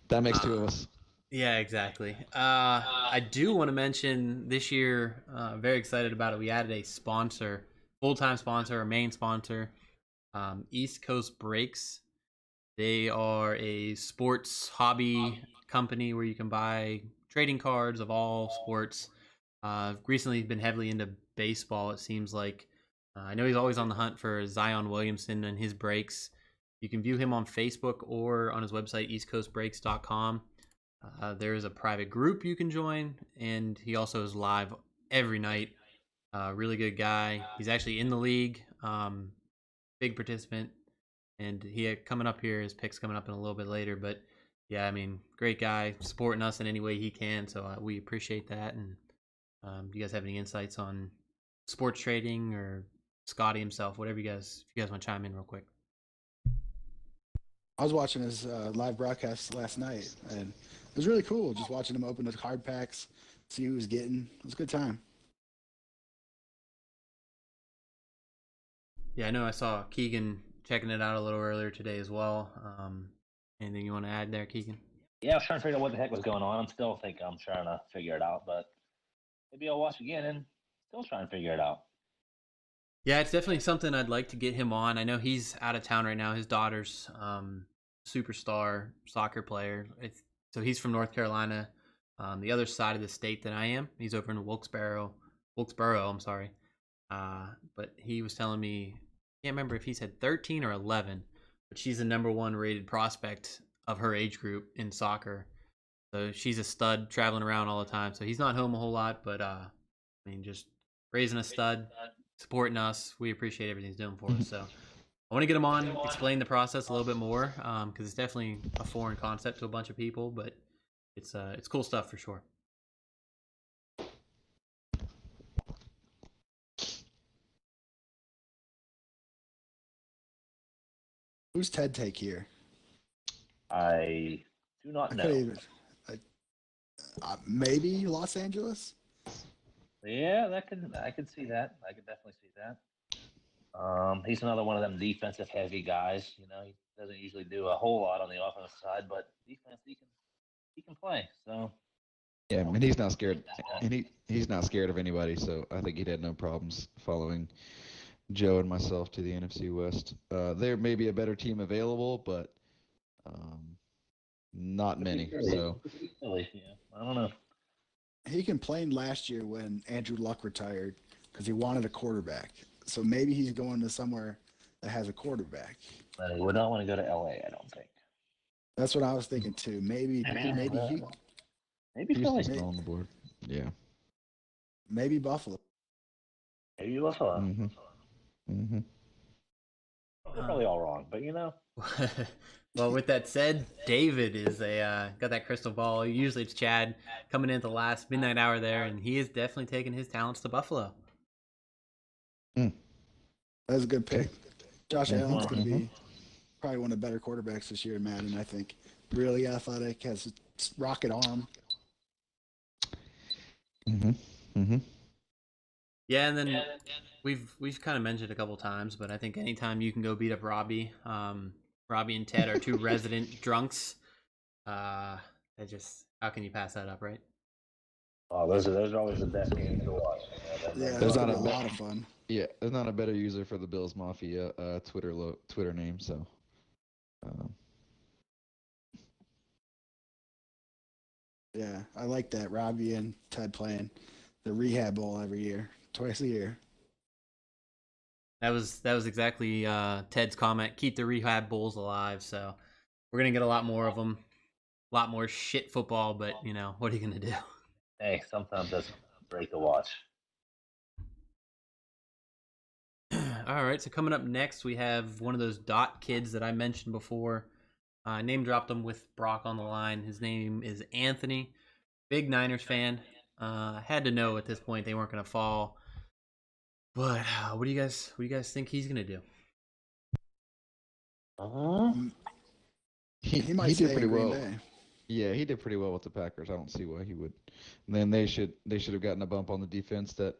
That makes 2 of us. Yeah, exactly. I do want to mention this year, very excited about it. We added a sponsor, full-time sponsor, a main sponsor, East Coast Breaks. They are a sports hobby company where you can buy trading cards of all sports. Recently been heavily into baseball, it seems like. I know he's always on the hunt for Zion Williamson and his breaks. You can view him on Facebook or on his website, eastcoastbreaks.com. There is a private group you can join, and he also is live every night. Really good guy. He's actually in the league, big participant, and he coming up here. His pick's coming up in a little bit later, but yeah, I mean, great guy, supporting us in any way he can. So we appreciate that. And do you guys have any insights on sports trading or Scotty himself? Whatever if you guys want to chime in real quick. I was watching his live broadcast last night, and it was really cool just watching him open his card packs, see who he was getting. It was a good time. Yeah, I know I saw Keegan checking it out a little earlier today as well. Anything you want to add there, Keegan? Yeah, I was trying to figure out what the heck was going on. I'm trying to figure it out, but maybe I'll watch again and still trying to figure it out. Yeah, it's definitely something I'd like to get him on. I know he's out of town right now. His daughter's superstar soccer player. So he's from North Carolina, the other side of the state than I am. He's over in Wilkesboro. I'm sorry. But he was telling me, I can't remember if he said 13 or 11, but she's the number 1 rated prospect of her age group in soccer. So she's a stud, traveling around all the time. So he's not home a whole lot, but I mean, just raising a stud, supporting us. We appreciate everything he's doing for us. So I want to get him on, explain the process a little bit more, because it's definitely a foreign concept to a bunch of people, but it's cool stuff for sure. Who's Ted take here? I do not know. Maybe Los Angeles. Yeah, I could see that. I could definitely see that. He's another one of them defensive heavy guys. You know, he doesn't usually do a whole lot on the offensive side, but defense he can play. So Yeah, I mean, he's not scared, and he's not scared of anybody. So I think he'd had no problems following Joe and myself to the NFC West. There may be a better team available, but not many. So yeah, I don't know. He complained last year when Andrew Luck retired because he wanted a quarterback. So maybe he's going to somewhere that has a quarterback. But he would not want to go to LA, I don't think. That's what I was thinking too. Maybe Philly. Still on the board. Yeah. Maybe Buffalo. Maybe Buffalo. Mm-hmm. Mm-hmm. They're probably all wrong, but you know. Well, with that said, David is got that crystal ball. Usually it's Chad coming in at the last midnight hour there, and he is definitely taking his talents to Buffalo. That's a good pick. Josh Allen's going to be probably one of the better quarterbacks this year in Madden, I think. Really athletic, has a rocket arm. Yeah, and then we've kind of mentioned it a couple times, but I think anytime you can go beat up Robbie, Robbie and Ted are two resident drunks. How can you pass that up, right? Oh, those are always the best games to watch. Yeah, there's not a lot of fun. Yeah, there's not a better user for the Bills Mafia Twitter name. So. Yeah, I like that. Robbie and Ted playing the Rehab Bowl every year, twice a year. That was exactly Ted's comment. Keep the Rehab Bowls alive. So we're gonna get a lot more of them, a lot more shit football. But you know, what are you gonna do? Hey, sometimes that's great to watch. All right, so coming up next, we have one of those dot kids that I mentioned before. Name dropped him with Brock on the line. His name is Anthony. Big Niners fan. Had to know at this point they weren't going to fall. But what do you guys think he's going to do? He might did pretty well. Bay. Yeah, he did pretty well with the Packers. I don't see why he would. And then they should have gotten a bump on the defense that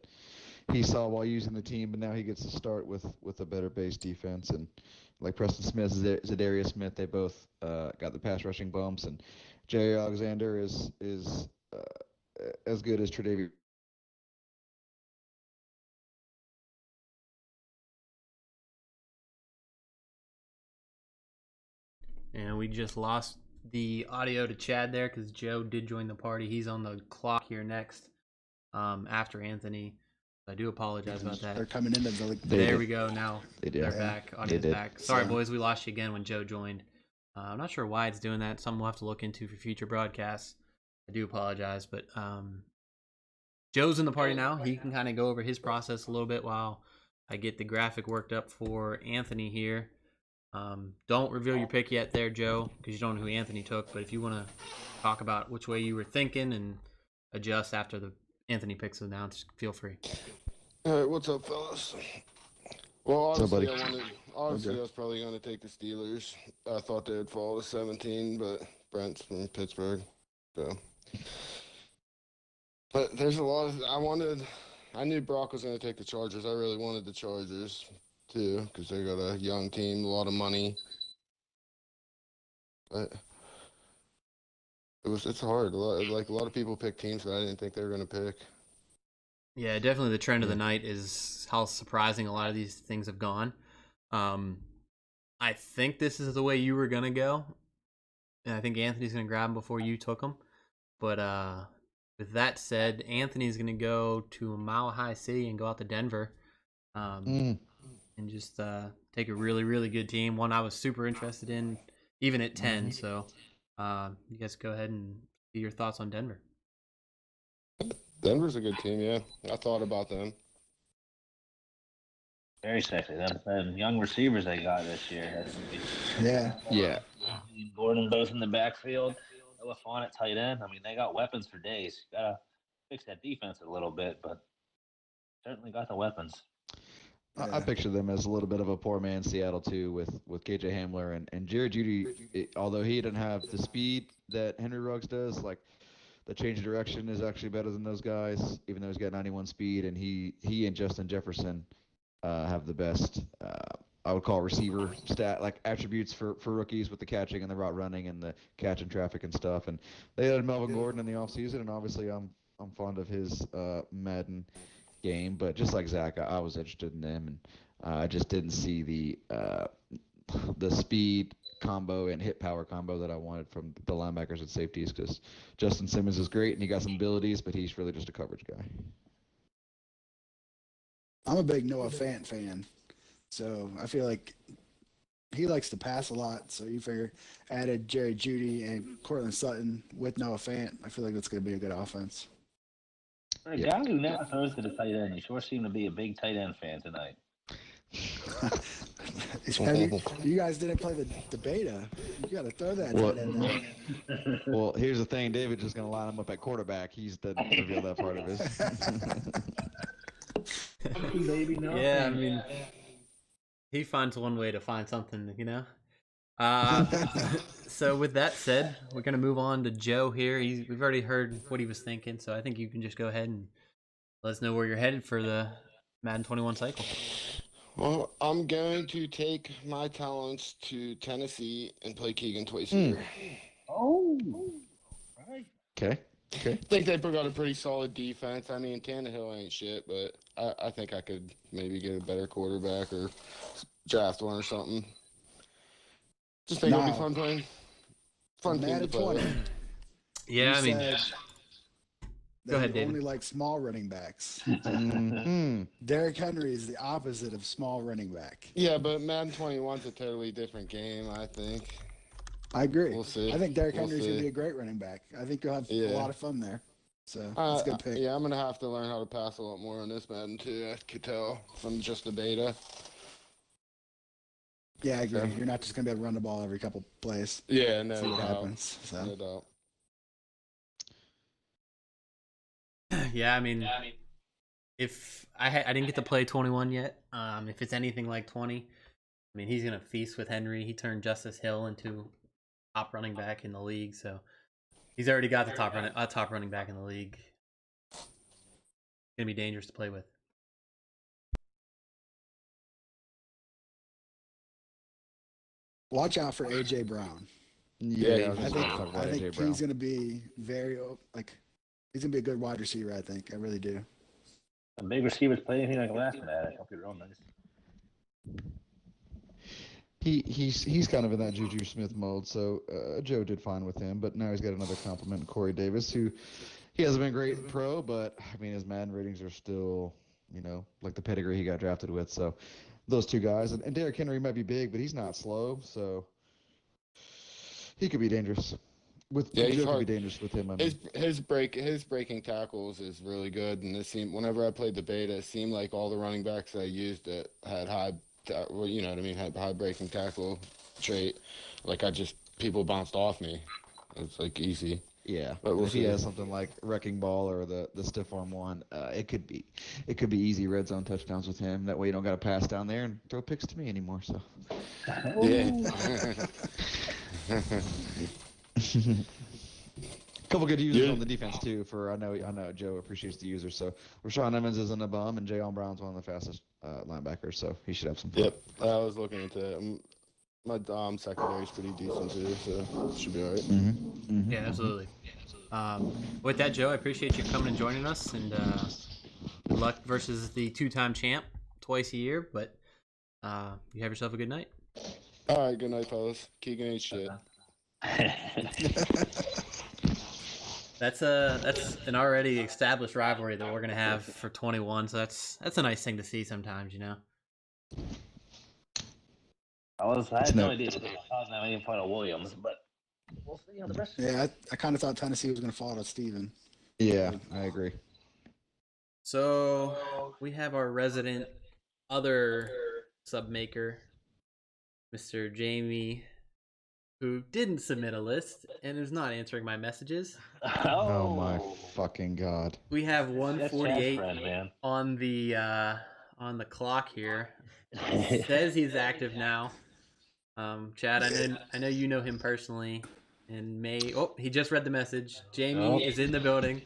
he saw while using the team, but now he gets to start with a better base defense. And like Preston Smith, Zadarius Smith, they both got the pass rushing bumps, and Jerry Alexander is as good as Tre'Davious. And we just lost the audio to Chad there because Joe did join the party. He's on the clock here next after Anthony. I do apologize about that. They're coming into the. There we go. Now they're Yeah, back. Audio's back. Sorry, boys. We lost you again when Joe joined. I'm not sure why it's doing that. Something we'll have to look into for future broadcasts. I do apologize, but Joe's in the party now. He can kind of go over his process a little bit while I get the graphic worked up for Anthony here. Don't reveal your pick yet there, Joe, because you don't know who Anthony took. But if you want to talk about which way you were thinking and adjust after the Anthony picks announced, feel free. All right, what's up, fellas? Well, honestly, I was probably going to take the Steelers. I thought they would fall to 17, but Brent's from Pittsburgh, so. But there's a lot of I knew Brock was going to take the Chargers. I really wanted the Chargers too, because they got a young team, a lot of money. But it's hard. A lot of people pick teams that I didn't think they were going to pick. Yeah, definitely the trend of the night is how surprising a lot of these things have gone. I think this is the way you were going to go. And I think Anthony's going to grab him before you took him. But with that said, Anthony's going to go to a Mile High City and go out to Denver. And just take a really, really good team. One I was super interested in, even at 10. So you guys go ahead and your thoughts on Denver. Denver's a good team, yeah. I thought about them. Very sexy. Them young receivers they got this year. Yeah. Gordon both in the backfield. Noah Font at tight end. I mean, they got weapons for days. Gotta fix that defense a little bit, but certainly got the weapons. I picture them as a little bit of a poor man Seattle too, with KJ Hamler and Jerry Jeudy. Although he didn't have the speed that Henry Ruggs does, like the change of direction is actually better than those guys. Even though he's got 91 speed, and he and Justin Jefferson have the best. I would call receiver like attributes for rookies with the catching and the route running and the catching traffic and stuff. And they had Melvin Gordon in the offseason, and obviously I'm fond of his Madden game, but just like Zach, I was interested in them, and I just didn't see the speed combo and hit power combo that I wanted from the linebackers and safeties, because Justin Simmons is great and he got some abilities, but he's really just a coverage guy. I'm a big Noah Fant fan, so I feel like he likes to pass a lot. So you figure added Jerry Jeudy and Cortland Sutton with Noah Fant, I feel like that's going to be a good offense. A guy who never throws to the tight end. You sure seem to be a big tight end fan tonight. You guys didn't play the beta. You got to throw that tight end there. Well, here's the thing. David's just going to line him up at quarterback. He's doesn't reveal that part of his. Baby, no. Yeah, I mean, he finds one way to find something, you know? So with that said, we're going to move on to Joe here. We've already heard what he was thinking, so I think you can just go ahead and let us know where you're headed for the Madden 21 cycle. Well, I'm going to take my talents to Tennessee and play Keegan twice a year. Oh, right. Okay. I think they got a pretty solid defense. I mean, Tannehill ain't shit, but I think I could maybe get a better quarterback or draft one or something. Just think it'll be fun playing. Fun team to play with. Yeah, I mean, go ahead, David. Only like small running backs. Derrick Henry is the opposite of small running back. Yeah, but Madden 21's a totally different game, I think. I agree. We'll see. I think Derrick Henry's going to be a great running back. I think you'll have a lot of fun there. So that's a good pick. Yeah, I'm going to have to learn how to pass a lot more on this Madden too. I could tell from just the beta. Yeah, I agree. You're not just going to be able to run the ball every couple plays. Yeah, no See what doubt. happens. So. No doubt. Yeah, I mean, if I didn't get to play 21 yet, if it's anything like 20, I mean, he's going to feast with Henry. He turned Justice Hill into top running back in the league, so he's already got the top running back in the league. It's going to be dangerous to play with. Watch out for A.J. Brown. Yeah, I think he's going to be very, he's going to be a good wide receiver, I think. I really do. The big receivers play anything like last night. I hope you're wrong, nice. He's kind of in that Juju Smith mode, so Joe did fine with him, but now he's got another compliment, Corey Davis, who he hasn't been great in pro, but I mean his Madden ratings are still, like the pedigree he got drafted with. So those two guys, and Derrick Henry might be big, but he's not slow, so he could be dangerous. He could be dangerous with him. I mean. His breaking tackles is really good, and whenever I played the beta, it seemed like all the running backs that I used that had high. Well, you know what I mean, had high breaking tackle trait. Like people bounced off me. It's like easy. Yeah, but if he has something like wrecking ball or the stiff arm one, it could be easy red zone touchdowns with him. That way you don't got to pass down there and throw picks to me anymore. So. Yeah. Couple good users on the defense too. I know Joe appreciates the users. So Rashawn Evans isn't a bum, and Jayon Brown's one of the fastest linebackers. So he should have some fun. Yep, I was looking into it. My secondary is pretty decent too, so it should be all right. Yeah, absolutely. With that, Joe, I appreciate you coming and joining us, and good luck versus the two-time champ twice a year. But you have yourself a good night. All right, good night, fellas. Keegan ain't shit. That's an already established rivalry that we're gonna have for 21. So that's a nice thing to see sometimes, I had no idea. I was not making fun of Williams, but We'll see how the rest. Yeah, I kind of thought Tennessee was going to fall to Steven. Yeah, I agree. So we have our resident other sub maker, Mr. Jamie, who didn't submit a list and is not answering my messages. Oh my fucking god. We have That's 148 Chad's friend, man. on the clock here. It says he's active now. Chad, I know you know him personally. In May, he just read the message. Jamie is in the building.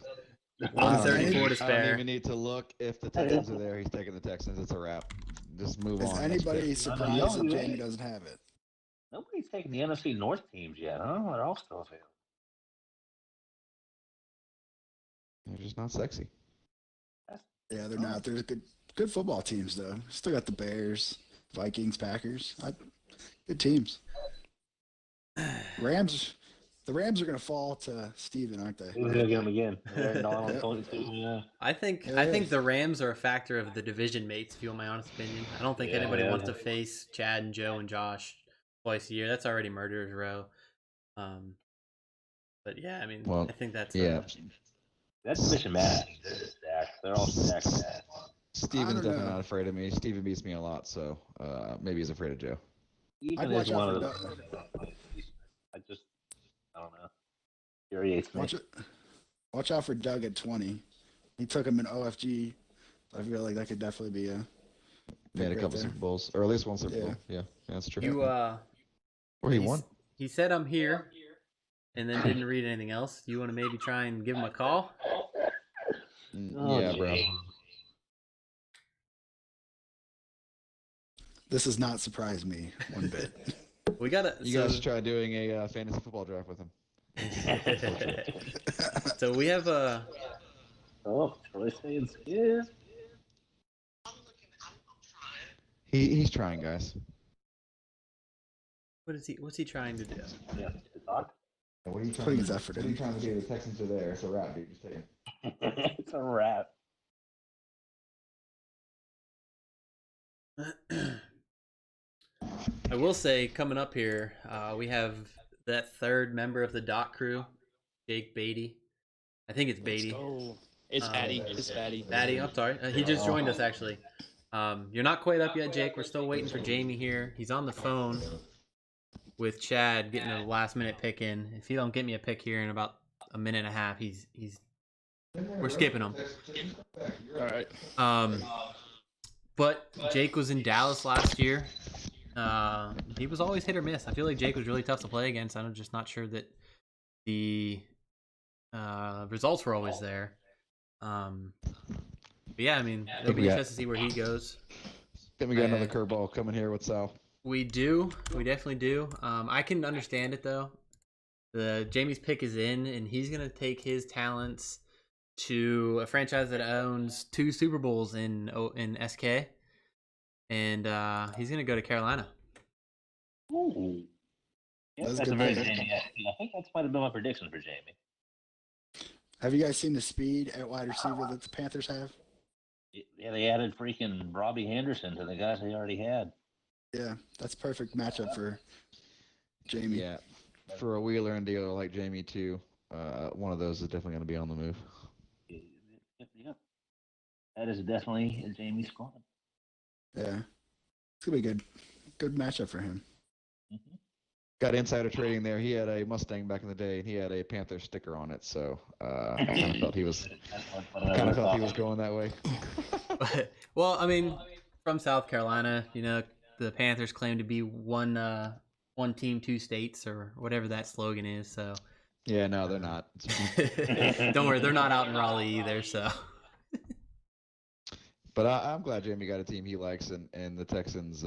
134 to I don't spare. even need to look. If the Texans are there, he's taking the Texans. It's a wrap. Just move on. Is anybody surprised that Jamie doesn't have it? Nobody's taking the NFC North teams yet, huh? They're all still available. They're just not sexy. Yeah, they're not. There's good football teams though. Still got the Bears, Vikings, Packers. Good teams. Rams. The Rams are going to fall to Steven, aren't they? Who's going to get them again? Yeah. I think the Rams are a factor of the division mates, if you want my honest opinion. I don't think anybody wants to face Chad and Joe and Josh twice a year. That's already murderer's row. But yeah, I mean, I think that's That's division match. They're all stacked. Steven's definitely not afraid of me. Steven beats me a lot, so maybe he's afraid of Joe. I'd watch out for Doug. I don't know. Infuriates me. Watch out for Doug at 20. He took him in OFG. I feel like that could definitely be a. Made a couple Super Bowls, or at least one Super Bowl. Yeah, that's true. Or he won. He said I'm here, and then didn't read anything else. You want to maybe try and give him a call? Yeah, bro. This does not surprise me one bit. You guys should try doing a fantasy football draft with him. So we have a. Troy saying yeah. He's trying, guys. What's he trying to do? Yeah, to talk. What are you putting his effort in? What are you trying to do? The Texans are there. It's a wrap, dude. Just take it. It's a wrap. I will say, coming up here, we have that third member of the dot crew, Jake Beatty. I think it's Beatty. It's Batty. It's Batty. Batty, I'm sorry. He just joined us, actually. You're not quite up yet, Jake. We're still waiting for Jamie here. He's on the phone with Chad, getting a last-minute pick in. If he don't get me a pick here in about a minute and a half, we're skipping him. All right. But Jake was in Dallas last year. He was always hit or miss. I feel like Jake was really tough to play against. I'm just not sure that the results were always there. But yeah, I mean, it'll be interesting to see where he goes. Then we got another curveball coming here with Sal. We do. We definitely do. I can understand it, though. Jamie's pick is in, and he's going to take his talents to a franchise that owns 2 Super Bowls in SK. And he's going to go to Carolina. Ooh. Yeah, that's a very Jamie. I think that's might have been my prediction for Jamie. Have you guys seen the speed at wide receiver that the Panthers have? Yeah, they added freaking Robbie Henderson to the guys they already had. Yeah, that's perfect matchup for Jamie. Yeah, for a wheeler and dealer like Jamie too. One of those is definitely going to be on the move. Yep. That is definitely a Jamie squad. Yeah, it's gonna be a good matchup for him. Mm-hmm. Got insider trading there. He had a Mustang back in the day, and he had a Panther sticker on it. So I kind of felt he was going that way. Well, I mean, from South Carolina, the Panthers claim to be one team, 2 states, or whatever that slogan is. So yeah, no, they're not. Don't worry, they're not out in Raleigh either. So. But I'm glad Jamie got a team he likes, and the Texans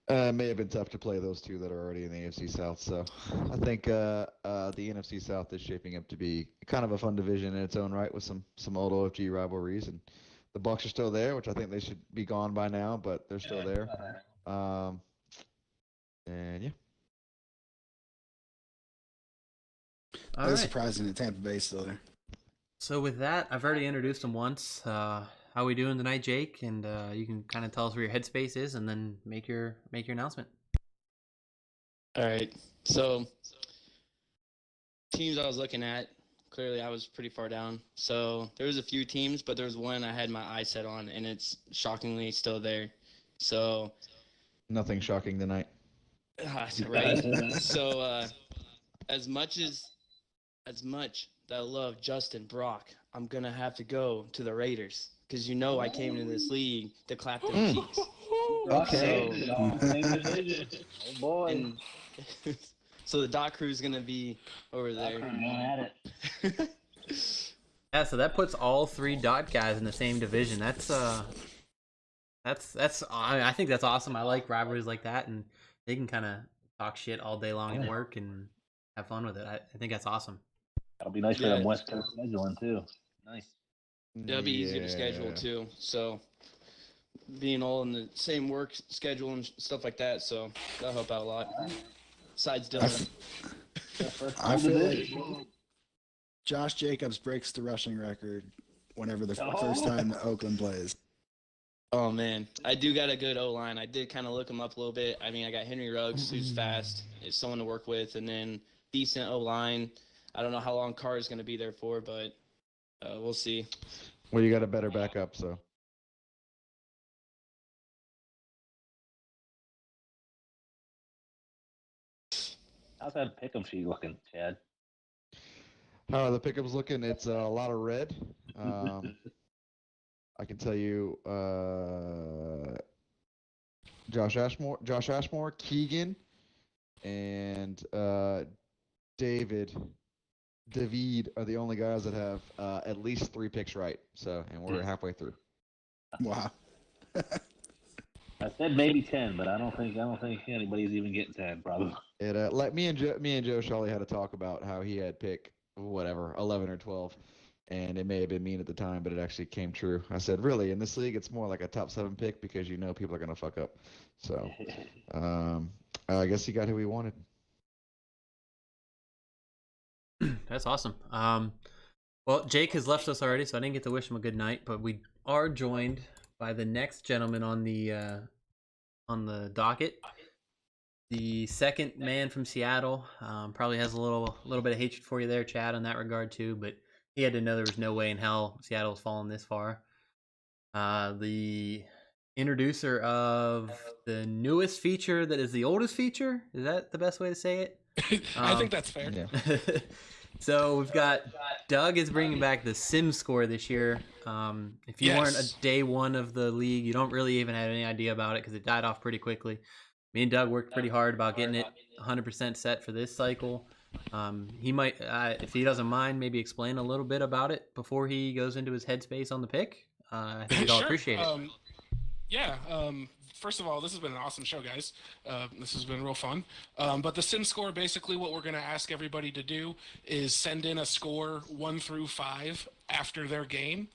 may have been tough to play those 2 that are already in the AFC South. So I think the NFC South is shaping up to be kind of a fun division in its own right with some old OFG rivalries. And the Bucs are still there, which I think they should be gone by now, but they're still there. And yeah. That was surprising that Tampa Bay's still there. So with that, I've already introduced him once. How we doing tonight, Jake? And you can kind of tell us where your headspace is, and then make your announcement. All right. So teams I was looking at, clearly I was pretty far down. So there was a few teams, but there was one I had my eyes set on, and it's shockingly still there. So Nothing shocking tonight. right. So as much that I love Justin Brock, I'm gonna have to go to the Raiders because I came into this league to clap them cheeks. Okay. Oh boy. And so the Doc Crew's gonna be over there. At it. Yeah, so that puts all 3 dot guys in the same division. That's I think that's awesome. I like rivalries like that, and they can kind of talk shit all day long at work and have fun with it. I think that's awesome. That'll be nice for them West Coast scheduling too. Nice. That'll be easier to schedule too. So being all in the same work schedule and stuff like that, so that'll help out a lot. Besides Dylan. I feel like Josh Jacobs breaks the rushing record whenever the first time that Oakland plays. Oh man, I do got a good O-line. I did kind of look him up a little bit. I mean, I got Henry Ruggs, who's fast, is someone to work with, and then decent O-line. I don't know how long Carr is going to be there for, but we'll see. Well, you got a better backup, so. How's that pick'em sheet looking, Chad? How are the pickups looking? It's a lot of red. I can tell you, Josh Ashmore, Keegan, and David are the only guys that have at least 3 picks right. So, and we're halfway through. Wow. I said maybe 10, but I don't think anybody's even getting 10 probably. It like me and Joe Shawley had to talk about how he had pick 11 or 12, and it may have been mean at the time, but it actually came true. I said, really, in this league, it's more like a top 7 pick because people are gonna fuck up. So, I guess he got who he wanted. That's awesome. Well, Jake has left us already, so I didn't get to wish him a good night, but we are joined by the next gentleman on the docket. The second man from Seattle. Probably has a little bit of hatred for you there, Chad, in that regard too, but he had to know there was no way in hell Seattle was falling this far. The introducer of the newest feature that is the oldest feature. Is that the best way to say it? I think that's fair. Yeah. So we've got Doug is bringing back the sim score this year. If you weren't a day one of the league, you don't really even have any idea about it because it died off pretty quickly. Me and Doug worked pretty hard about getting it 100% set for this cycle. He might, if he doesn't mind, maybe explain a little bit about it before he goes into his headspace on the pick. I think I'll appreciate it. Yeah. First of all, this has been an awesome show, guys. This has been real fun. But the sim score, basically what we're going to ask everybody to do is send in a score 1 through 5 after their game.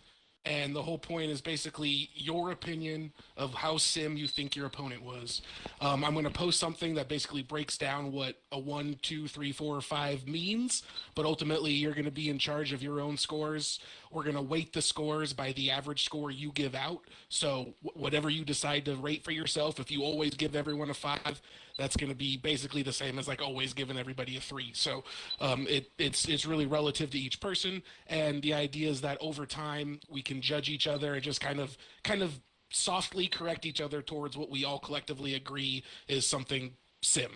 And the whole point is basically your opinion of how sim you think your opponent was. I'm going to post something that basically breaks down what a 1, 2, 3, 4, or 5 means, but ultimately you're going to be in charge of your own scores. We're going to weight the scores by the average score you give out. So whatever you decide to rate for yourself, if you always give everyone a 5, that's going to be basically the same as like always giving everybody a 3. So it's really relative to each person, and the idea is that over time we can judge each other and just kind of softly correct each other towards what we all collectively agree is something sim.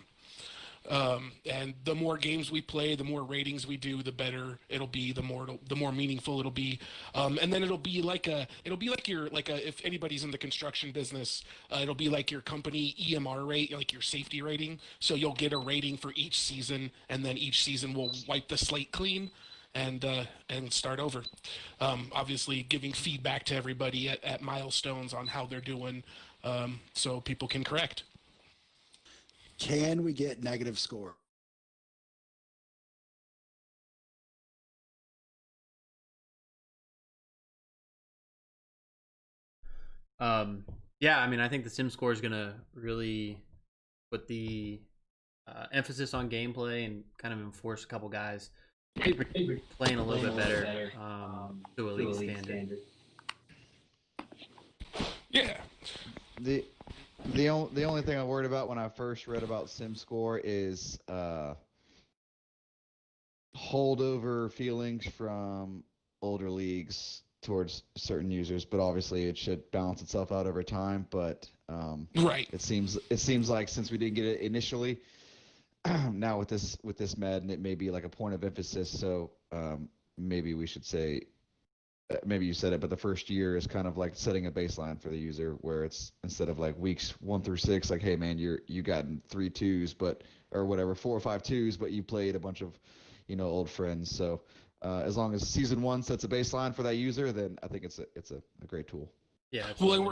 And the more games we play, the more ratings we do, the better it'll be, the more meaningful it'll be. And then it'll be like if anybody's in the construction business, it'll be like your company EMR rate, like your safety rating. So you'll get a rating for each season, and then each season will wipe the slate clean and start over. Obviously giving feedback to everybody at milestones on how they're doing, so people can correct. Can we get negative score? Yeah, I mean, I think the sim score is going to really put the emphasis on gameplay and kind of enforce a couple guys playing a little bit better to a league standard. Yeah. The only thing I'm worried about when I first read about SimScore is holdover feelings from older leagues towards certain users, but obviously it should balance itself out over time. But Right. it seems like since we didn't get it initially, now with this Madden, it may be like a point of emphasis. So maybe we should say, maybe you said it, but the first year is kind of like setting a baseline for the user, where it's instead of like weeks 1 through 6, like, hey man, you gotten 3 twos, but or whatever 4 or 5 twos, but you played a bunch of old friends. So as long as season 1 sets a baseline for that user, then I think it's a great tool. Yeah. Well, and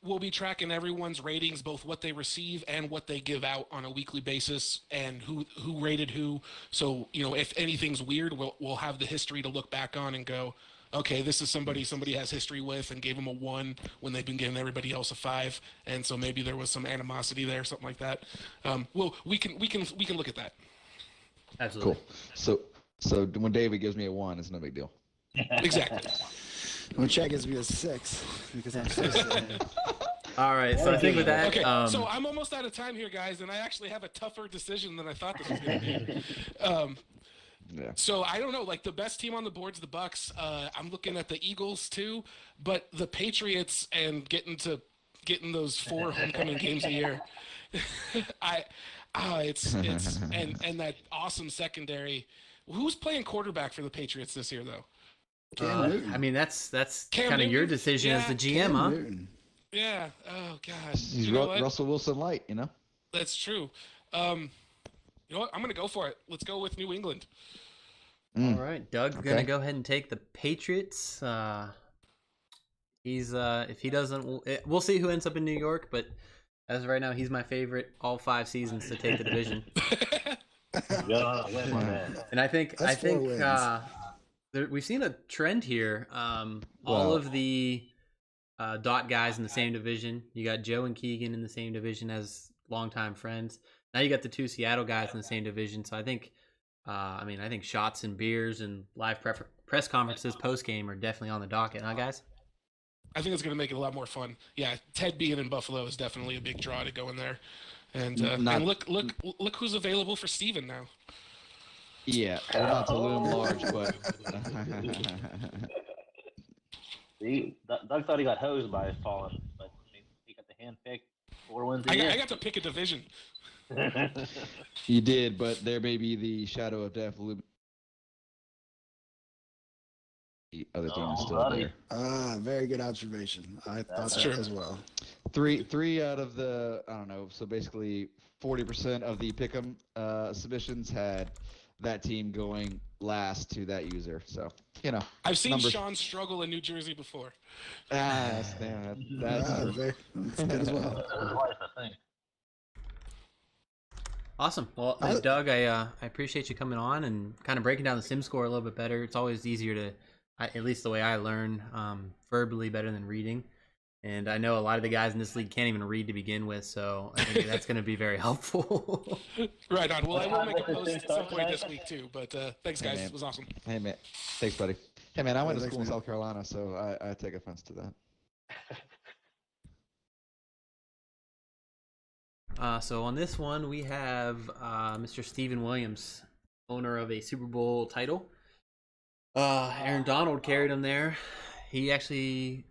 we'll be tracking everyone's ratings, both what they receive and what they give out on a weekly basis, and who rated who. So if anything's weird, we'll have the history to look back on and go, okay, this is somebody has history with and gave them a 1 when they've been giving everybody else a 5, and so maybe there was some animosity there, something like that. Well, we can look at that. Absolutely. Cool. So when David gives me a 1, it's no big deal. Exactly. When Chad gives me a 6, because I'm so sad. All right, so I think with that, Okay, so I'm almost out of time here, guys, and I actually have a tougher decision than I thought this was going to be. Yeah. So I don't know, like the best team on the board's the Bucks. I'm looking at the Eagles too, but the Patriots and getting those 4 homecoming games a year. It's and that awesome secondary. Who's playing quarterback for the Patriots this year though? I mean that's Cam kind of your Newton? decision as the GM, Cam huh? Newton. Yeah. Oh God. He's You know what? Russell Wilson light, That's true. You know what? I'm gonna go for it. Let's go with New England. All right, Doug's gonna go ahead and take the Patriots. He's if he doesn't, we'll see who ends up in New York. But as of right now, he's my favorite all 5 seasons to take the division. And I think we've seen a trend here. All of the dot guys in the same division. You got Joe and Keegan in the same division as longtime friends. Now you got the 2 Seattle guys in the same division. So I think, I think shots and beers and live press conferences post game are definitely on the docket, huh, guys? I think it's going to make it a lot more fun. Yeah, Ted being in Buffalo is definitely a big draw to go in there. And and look who's available for Steven now. Yeah, not to loom large, but See, Doug thought he got hosed by Fallen, but he got the hand pick 4 wins a year. I got to pick a division. you did, but there may be the shadow of death looming. The other team is still there. Very good observation. I thought that as well. Three out of the, I don't know, so basically 40% of the pick'em submissions had that team going last to that user. So, I've seen Sean struggle in New Jersey before. That's good as well. Awesome. Well, Doug, I appreciate you coming on and kind of breaking down the sim score a little bit better. It's always easier to, at least the way I learn, verbally better than reading. And I know a lot of the guys in this league can't even read to begin with, so I think that's going to be very helpful. Right on. Well, I will make a post at some point this week too. But thanks, guys. It was awesome. Hey, man. Thanks, buddy. Hey, man, I went to school in South Carolina, so I take offense to that. So on this one, we have Mr. Steven Williams, owner of a Super Bowl title. Aaron Donald carried him there. He actually,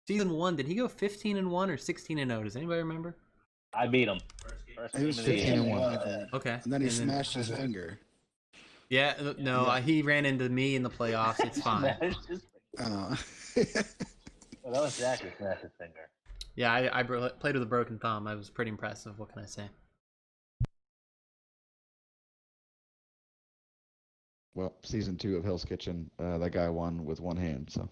season 1, did he go 15-1 or 16-0? Does anybody remember? I beat him. He was 15-1. Okay. And then he smashed his finger. Yeah, no, he ran into me in the playoffs. It's fine. Well, that was Jack who smashed his finger. Yeah, I played with a broken thumb. I was pretty impressive. What can I say? Well, season 2 of Hell's Kitchen, that guy won with one hand, so.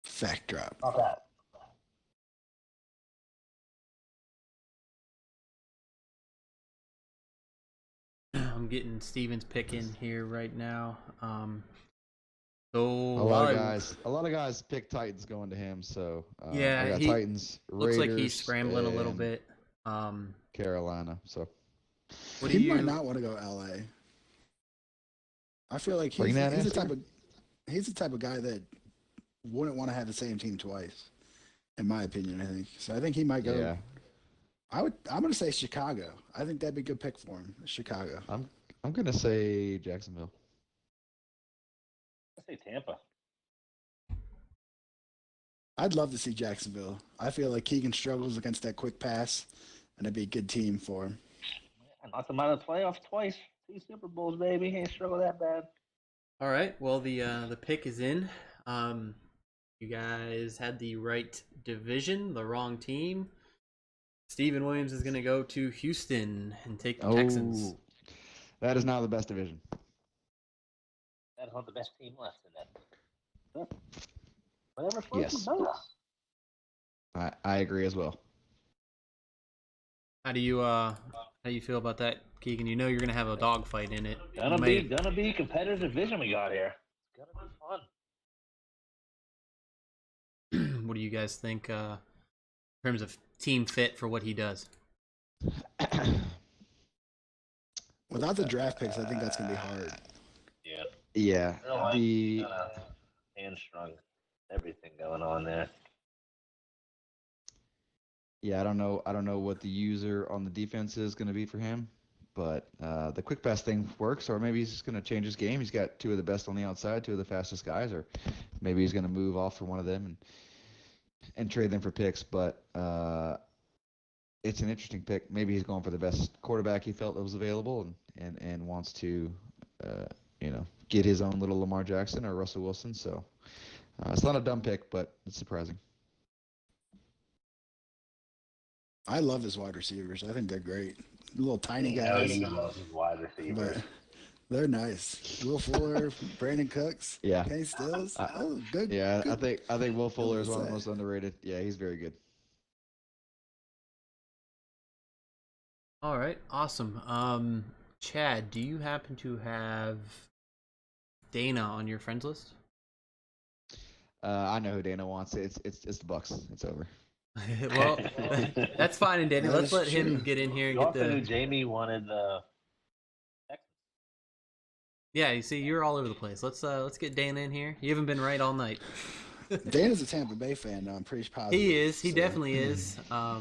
Fact drop. Okay. I'm getting Steven's pick in here right now. So a lot of guys pick Titans going to him. So yeah, I got Titans. Looks Raiders, like he's scrambling a little bit. Carolina. So he might not want to go LA. I feel like he's the type of guy that wouldn't want to have the same team twice, in my opinion. I think so. I think he might go. Yeah. I'm going to say Chicago. I think that'd be a good pick for him. Chicago. I'm gonna say Jacksonville. I say Tampa. I'd love to see Jacksonville. I feel like Keegan struggles against that quick pass, and it'd be a good team for him. Knocked them out of the playoffs twice. 2 Super Bowls, baby. He ain't struggled that bad. All right. Well, the pick is in. You guys had the right division, the wrong team. Steven Williams is going to go to Houston and take the Texans. That is now the best division. That's not the best team left in that. Whatever floats your boat. I agree as well. How do you feel about that, Keegan? You know you're gonna have a dogfight in it. Gonna be a competitive division we got here. It's gonna be fun. What do you guys think in terms of team fit for what he does? Without the draft picks, I think that's gonna be hard. Yeah. Yeah. The hamstrung, everything going on there. Yeah, I don't know what the user on the defense is going to be for him, but the quick pass thing works, or maybe he's just going to change his game. He's got 2 of the best on the outside, 2 of the fastest guys, or maybe he's going to move off for one of them and trade them for picks. But it's an interesting pick. Maybe he's going for the best quarterback he felt that was available, and wants to get his own little Lamar Jackson or Russell Wilson. So it's not a dumb pick, but it's surprising. I love his wide receivers. I think they're great. Little tiny guys. He loves his wide receivers. But they're nice. Will Fuller, Brandon Cooks, Yeah. Kenny Stills. Good. Yeah, good. I think Will Fuller is one of the most underrated. Yeah, he's very good. All right, awesome. Chad, do you happen to have Dana on your friends list? I know who Dana wants. It's the Bucks. It's over. Well, that's fine, and Danny. Let's let him get in here and You get also knew the. Jamie wanted the. Yeah, you see, you're all over the place. Let's get Dana in here. You haven't been right all night. Dana's a Tampa Bay fan, though. I'm pretty positive. He is. He definitely is. But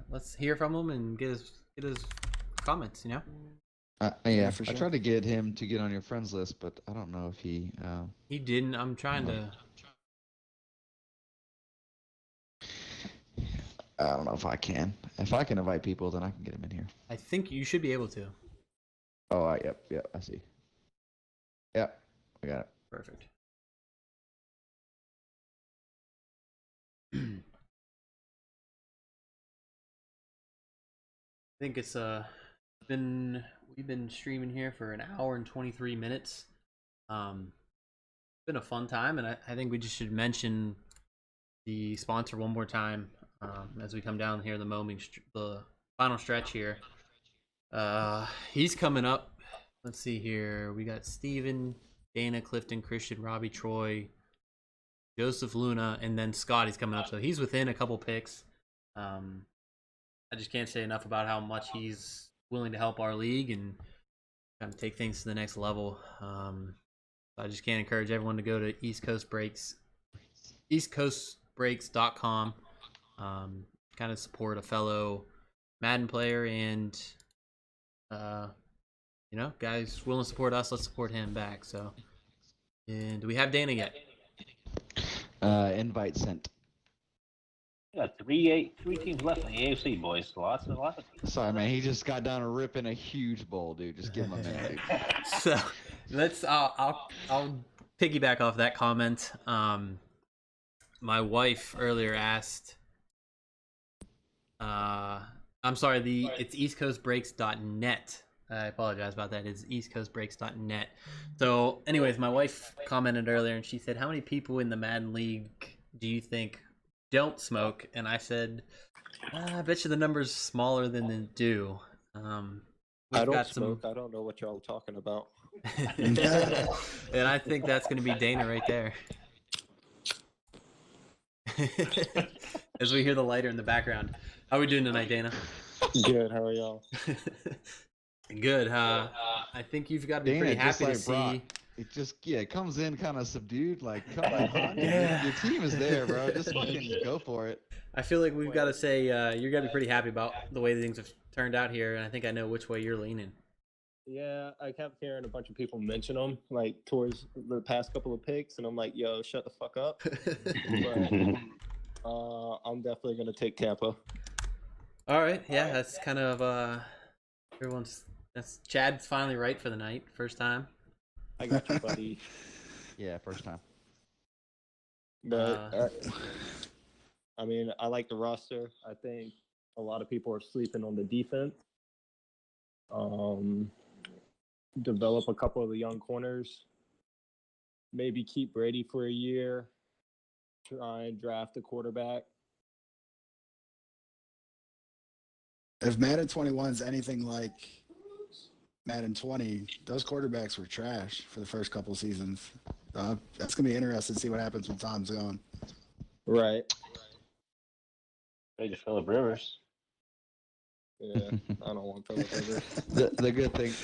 let's hear from him and get his comments. You know. Yeah, for I sure. tried to get him to get on your friends list, but I don't know if he. He didn't. I'm trying to. I don't know if I can. If I can invite people, then I can get him in here. I think you should be able to. Oh, yep, I see. Yep, I got it. Perfect. I think it's we've been streaming here for an hour and 23 minutes. It's been a fun time, and I think we just should mention the sponsor one more time as we come down here the final stretch here. He's coming up. Let's see here. We got Steven, Dana, Clifton, Christian, Robbie, Troy, Joseph, Luna, and then Scotty's coming up. So he's within a couple picks. I just can't say enough about how much he's willing to help our league and kind of take things to the next level. I just can't encourage everyone to go to eastcoastbreaks.com. Kind of support a fellow Madden player, and guys willing to support us, let's support him back. So, and do we have Dana yet? Invite sent. We got three teams left in the AFC, boys. Lots of teams. Sorry, man. He just got done ripping a huge bowl, dude. Just give him a minute, dude. So let's. I'll piggyback off that comment. My wife earlier asked. I'm sorry. It's eastcoastbreaks.net. I apologize about that. It's eastcoastbreaks.net. So, anyways, my wife commented earlier, and she said, "How many people in the Madden League do you think don't smoke?" And I said, "I bet you the number's smaller than they do." I don't smoke. I don't know what y'all are talking about. And I think that's going to be Dana right there. As we hear the lighter in the background. How are we doing tonight, Dana? Good. How are y'all? Good. I think you've got to be Dana, pretty just happy like to Brock. see it comes in kind of subdued. Like, come on, your team is there, bro. Just fucking go for it. I feel like we've got to say you're gonna be pretty happy about the way things have turned out here, and I think I know which way you're leaning. Yeah, I kept hearing a bunch of people mention them like towards the past couple of picks, and I'm like, yo, shut the fuck up. But I'm definitely gonna take Tampa. All right, yeah, that's kind of that's Chad's finally right for the night, first time. I got you, buddy. Yeah, first time. But I mean, I like the roster. I think a lot of people are sleeping on the defense. Develop a couple of the young corners. Maybe keep Brady for a year. Try and draft a quarterback. If Madden 21 is anything like Madden 20, those quarterbacks were trash for the first couple seasons. That's going to be interesting to see what happens when Tom's gone. Right. They just Phillip Rivers. Yeah, I don't want Phillip Rivers. The good thing,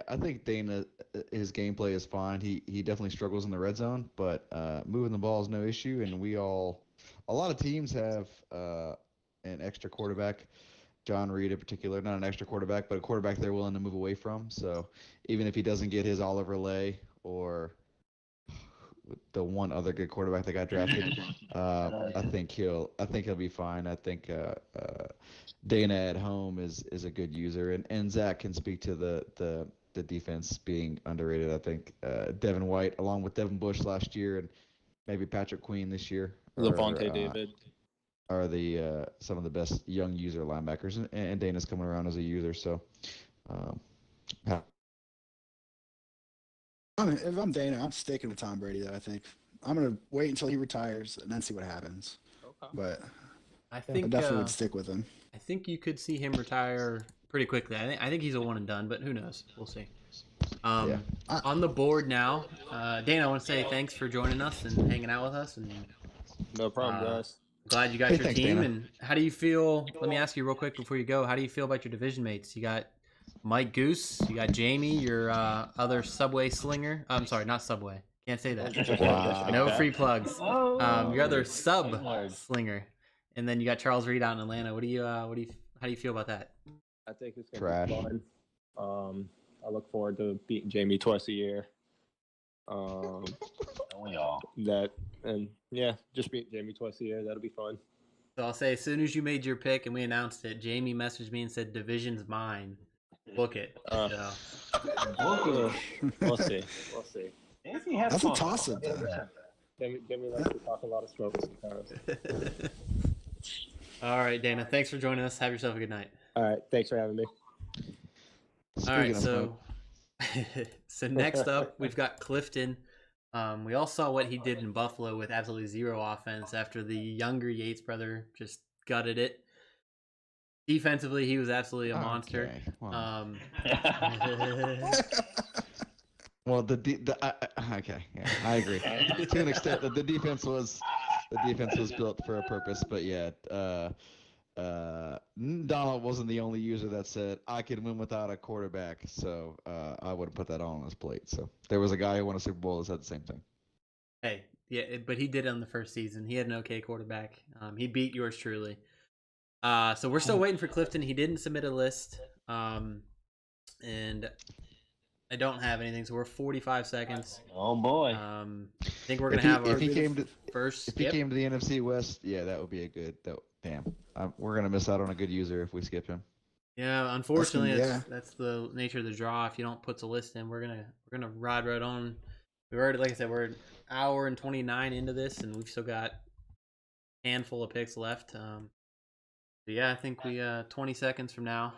I think Dana, his gameplay is fine. He definitely struggles in the red zone, but moving the ball is no issue. And a lot of teams have an extra quarterback. John Reed in particular, not an extra quarterback, but a quarterback they're willing to move away from. So even if he doesn't get his Oliver Lay or the one other good quarterback that got drafted, I think he'll be fine. I think Dana at home is a good user, and Zach can speak to the defense being underrated. I think Devin White, along with Devin Bush last year, and maybe Patrick Queen this year, Levante David, are the some of the best young user linebackers, and Dana's coming around as a user. So, if I'm Dana, I'm sticking with Tom Brady. Though I think I'm gonna wait until he retires and then see what happens. Okay. But I think I definitely would stick with him. I think you could see him retire pretty quickly. I think he's a one and done, but who knows? We'll see. On the board now, Dana, I want to say thanks for joining us and hanging out with us. And no problem, guys. Glad you got your thanks, team. Dana. And how do you feel? Let me ask you real quick before you go. How do you feel about your division mates? You got Mike Goose. You got Jamie, your other Subway slinger. I'm sorry, not Subway. Can't say that. Wow. No free plugs. Your other sub slinger. And then you got Charles Reed out in Atlanta. How do you feel about that? I think it's gonna be fun. I look forward to beating Jamie twice a year. Just beat Jamie twice a year. That'll be fun. So I'll say, as soon as you made your pick and we announced it, Jamie messaged me and said, "Division's mine. Book it." Book it. We'll see. That's a toss-up. Jamie likes to talk a lot of smoke sometimes. All right, Dana. Thanks for joining us. Have yourself a good night. All right. Thanks for having me. All right, so next up, we've got Clifton. We all saw what he did in Buffalo with absolutely zero offense after the younger Yates brother just gutted it. Defensively, he was absolutely a monster. Well, I agree to an extent that the defense was built for a purpose, but yeah, Donald wasn't the only user that said I could win without a quarterback, so I would have put that all on his plate. So there was a guy who won a Super Bowl that said the same thing. Hey, yeah, but he did it on the first season. He had an okay quarterback. He beat yours truly. So we're still waiting for Clifton. He didn't submit a list, and I don't have anything. So we're 45 seconds. Oh boy! I think we're gonna have our if he came to first. If he came to the NFC West, yeah, that would be a good. Damn, we're gonna miss out on a good user if we skip him. Yeah, unfortunately, that's the nature of the draw. If you don't put the list in, we're gonna ride right on. We already, like I said, we're an hour and 29 into this, and we've still got a handful of picks left. But yeah, I think we 20 seconds from now.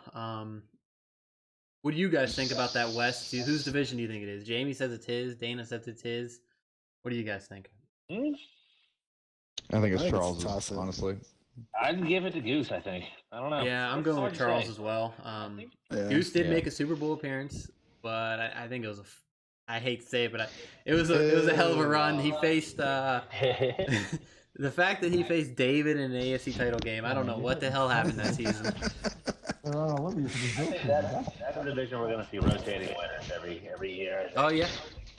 What do you guys think about that West? Whose division do you think it is? Jamie says it's his. Dana says it's his. What do you guys think? I think it's Charles', honestly. I'd give it to Goose, I think. I don't know. Yeah, I'm going with Charles as well. Goose did make a Super Bowl appearance, but I think it was I hate to say it, but it was a hell of a run. He faced the fact that he faced David in an AFC title game. I don't know what the hell happened that season. I think that's a division we're going to see rotating winners every year. I think. Oh yeah.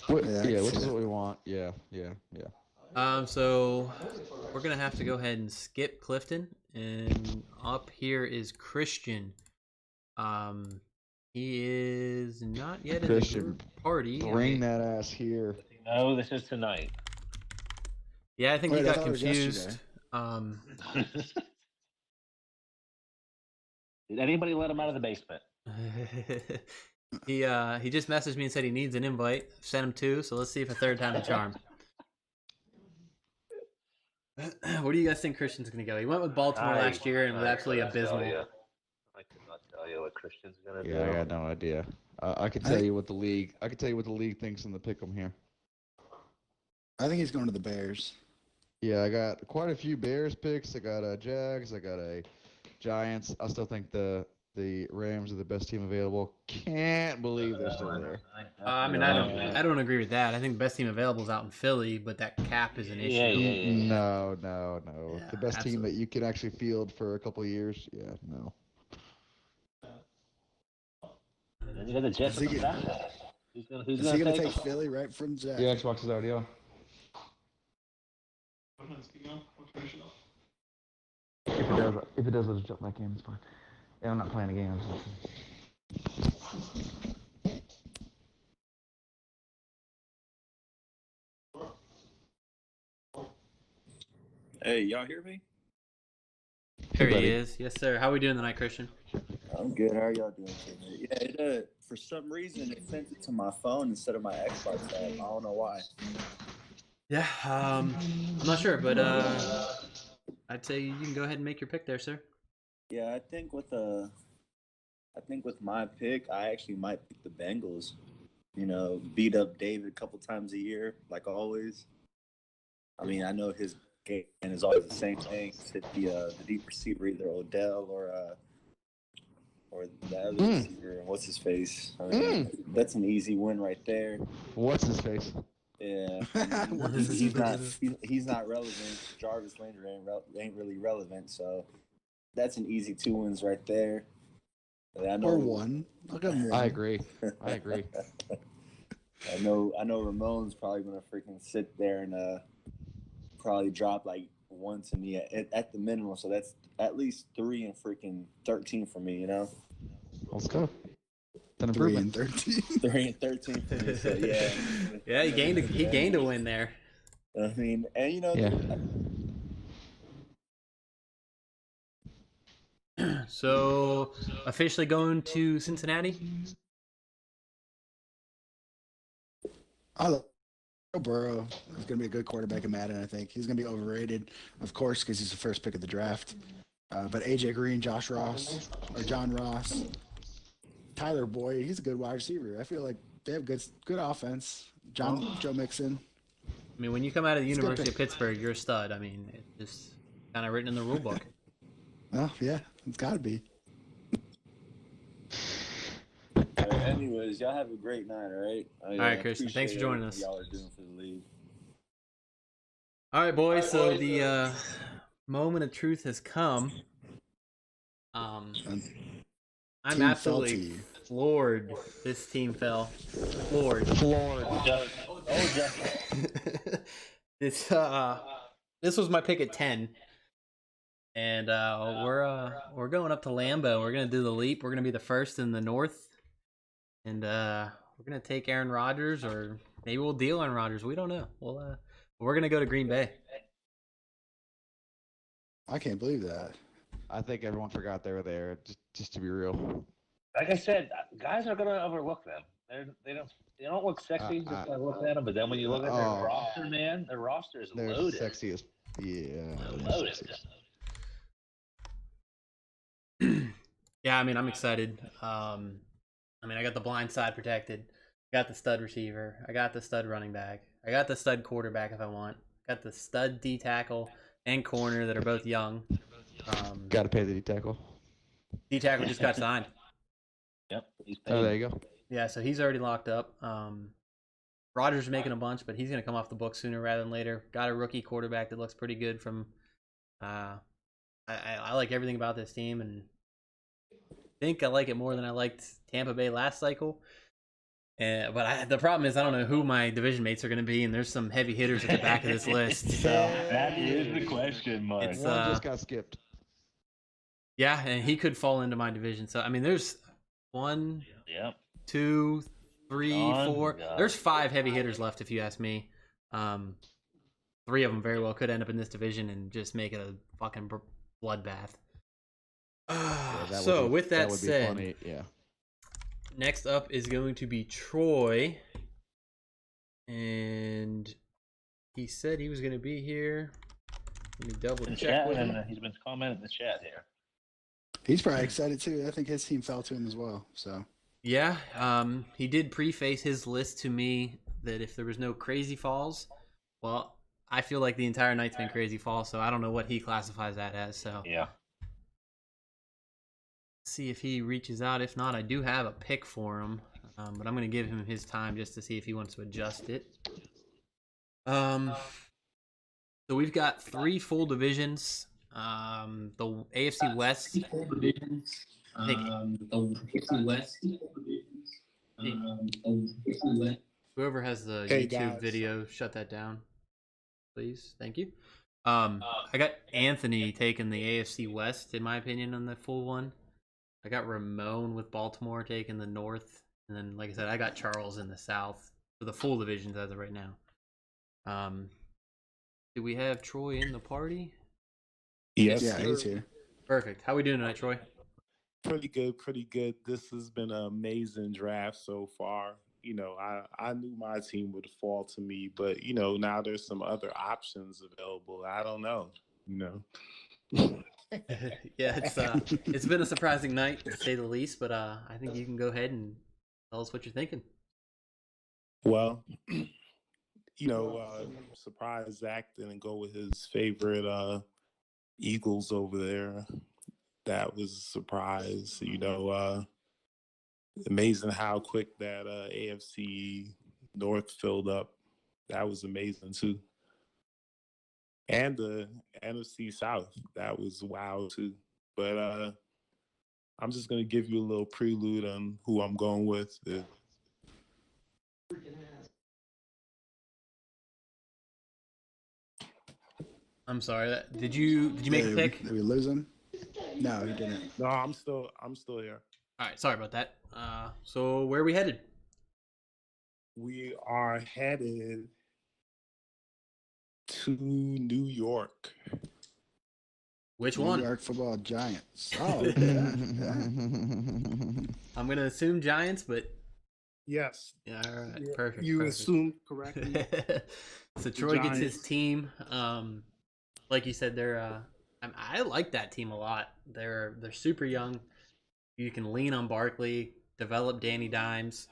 Yeah, which is what we want. Yeah. So we're gonna have to go ahead and skip Clifton, and up here is Christian. He is not yet in the Christian, group party. bring that ass here. No, this is tonight. Yeah, I think he Wait, I got thought it was confused. Did anybody let him out of the basement? He just messaged me and said he needs an invite. Sent him two, so let's see if a third time's a charm. Where do you guys think Christian's gonna go? He went with Baltimore last year and was absolutely abysmal. I could not tell you what Christian's gonna do. Yeah, I got no idea. I can tell you what the league. I can tell you what the league thinks in the pick'em here. I think he's going to the Bears. Yeah, I got quite a few Bears picks. I got a Jags. I got a Giants. I still think the Rams are the best team available. Can't believe they're still there. I mean, I don't agree with that. I think the best team available is out in Philly, but that cap is an issue. No. Yeah, the best team that you can actually field for a couple of years. Yeah, no. Then you got the Jets. Is he gonna take Philly right from Jack? Yeah, Xbox is out, yeah. If it does, let's jump back in. It's fine. Yeah, I'm not playing a game. Hey, y'all hear me? Here he is. Yes, sir. How are we doing tonight, Christian? I'm good. How are y'all doing today? Yeah, for some reason it sent it to my phone instead of my Xbox app. I don't know why. Yeah, I'm not sure, but I'd say you can go ahead and make your pick there, sir. Yeah, I think with my pick, I actually might pick the Bengals. You know, beat up David a couple times a year, like always. I mean, I know his game is always the same thing. Hit the deep receiver, either Odell or the other receiver. What's his face? I mean, that's an easy win right there. What's his face? Yeah, he's not relevant. Jarvis Landry ain't really relevant, so that's an easy 2 wins right there. I know, or one. Look at him. I agree. I know Ramon's probably gonna freaking sit there and probably drop like once in the at the minimum. So that's at least 3 and freaking 13 for me. You know. Let's go. 3 and 13. 3 and 13 for me. So yeah. Yeah, he gained a win there. I mean, and you know. Yeah. So, officially going to Cincinnati? I love Burrow. He's going to be a good quarterback in Madden, I think. He's going to be overrated, of course, because he's the first pick of the draft. But A.J. Green, John Ross, Tyler Boyd, he's a good wide receiver. I feel like they have good offense. Joe Mixon. I mean, when you come out of the University of Pittsburgh, you're a stud. I mean, it's just kind of written in the rule book. Oh, yeah, it's got to be. Anyways, y'all have a great night, all right? All right, Christian. Thanks for joining us. Y'all are doing for the league. All right, boys. So the moment of truth has come. I'm absolutely floored. This team fell. Floored. This was my pick at 10. And we're going up to Lambeau. We're gonna do the leap. We're gonna be the first in the North, and we're gonna take Aaron Rodgers, or maybe we'll deal Aaron Rodgers. We don't know. We're gonna go to Green Bay. I can't believe that. I think everyone forgot they were there. Just to be real. Like I said, guys are gonna overlook them. They don't look sexy just by looking at them. But then when you look at their roster, man, their roster is loaded. They're sexy as loaded. Yeah, I mean, I'm excited. I mean, I got the blind side protected. I got the stud receiver. I got the stud running back. I got the stud quarterback if I want. Got the stud D tackle and corner that are both young. Got to pay the D tackle. D tackle just got signed. Yep, he's paid. Oh, there you go. Yeah, so he's already locked up. Rodgers is making a bunch, but he's going to come off the book sooner rather than later. Got a rookie quarterback that looks pretty good from I like everything about this team, and think I like it more than I liked Tampa Bay last cycle. But the problem is I don't know who my division mates are going to be, and there's some heavy hitters at the back of this list. So That is the question mark. One just got skipped. Yeah, and he could fall into my division. So I mean, there's 1, 2, 3, 4. There's 5 heavy hitters left, if you ask me. 3 of them very well could end up in this division and just make it a fucking bloodbath. So with that said, funny. Yeah. Next up is going to be Troy, and he said he was going to be here. Let me double check with him. He's been commenting in the chat here. He's probably excited too. I think his team fell to him as well. So yeah, he did preface his list to me that if there was no crazy falls, well, I feel like the entire night's been crazy falls, so I don't know what he classifies that as. So yeah. See if he reaches out. If not, I do have a pick for him, but I'm going to give him his time just to see if he wants to adjust it. So we've got 3 full divisions. The AFC West. I think the AFC West. Whoever has the YouTube video, shut that down, please. Thank you. I got Anthony taking the AFC West, in my opinion, on the full one. I got Ramon with Baltimore taking the North, and then, like I said, I got Charles in the South for the full divisions as of right now. Do we have Troy in the party? Yes, yeah, he's here. Perfect. How we doing tonight, Troy? Pretty good, pretty good. This has been an amazing draft so far. You know, I knew my team would fall to me, but, you know, now there's some other options available. I don't know, you know. Yeah, it's been a surprising night to say the least, but I think you can go ahead and tell us what you're thinking. Well, you know, surprised Zach didn't go with his favorite Eagles over there. That was a surprise. You know, amazing how quick that AFC North filled up. That was amazing too. And the NFC South, that was wow too. But I'm just gonna give you a little prelude on who I'm going with. I'm sorry. Did you make a pick? Did we lose him? No, he didn't. No, I'm still here. All right, sorry about that. So where are we headed? We are headed to New York. Which one? New York Football Giants. Oh, I'm gonna assume Giants, but yes. Yeah, all right, Yeah, perfect. You perfect. assumed correctly. So Troy gets his Giants. team. Like you said, I like that team a lot. They're super young. You can lean on Barkley, develop Danny Dimes.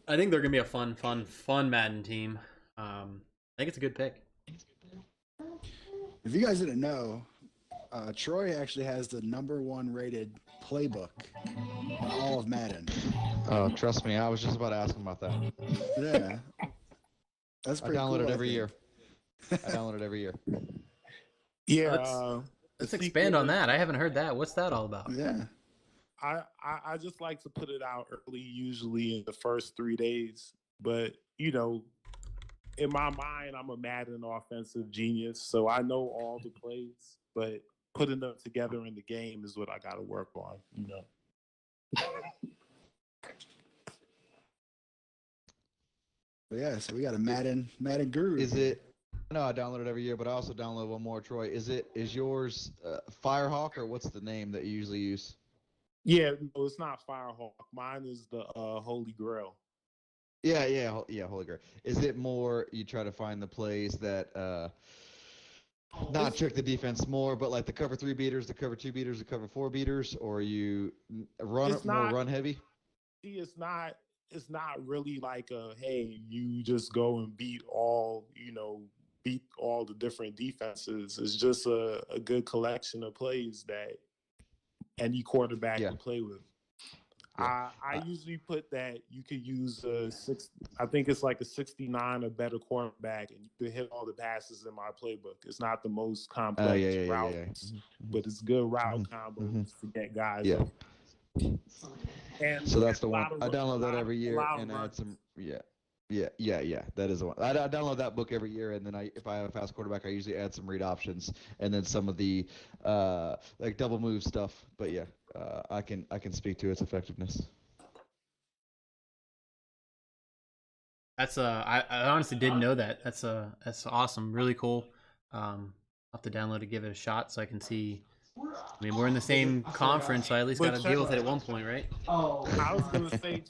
I think they're gonna be a fun Madden team. I think it's a good pick. If you guys didn't know, Troy actually has the #1 rated playbook in all of Madden. Oh, trust me, I was just about to ask him about that. Yeah, that's I pretty download cool, it every I year. think. I download it every year. Yeah. Let's expand on that. I haven't heard that. What's that all about? Yeah. I just like to put it out early, usually in the first 3 days. But, you know, in my mind, I'm a Madden offensive genius, so I know all the plays, but putting them together in the game is what I got to work on, you know. But yeah, so we got a Madden guru. Is it? No, I download it every year, but I also download one more. Troy, is yours Firehawk, or what's the name that you usually use? Yeah, no, it's not Firehawk. Mine is the Holy Grail. Yeah, Holy Grail. Is it more you try to find the plays that not trick the defense more, but like the cover 3 beaters, the cover 2 beaters, the cover 4 beaters, or you run more run heavy? See, it's not really like hey, you just go and beat all the different defenses. It's just a good collection of plays that any quarterback can play with. Yeah. I usually put that you could use I think it's like a 69 or better quarterback, and you can hit all the passes in my playbook. It's not the most complex routes, but it's good route combos to get guys. Yeah. And So that's the a one. lot of I download that lot- every a year lot of and runs. add some. Yeah. That is the one. I download that book every year, and then if I have a fast quarterback, I usually add some read options and then some of the like double move stuff. But yeah, I can speak to its effectiveness. That's I honestly didn't know that. That's awesome, really cool. I'll have to download it, give it a shot, so I can see. I mean, we're in the same conference, so I at least got to deal with it at one point, right? I was gonna say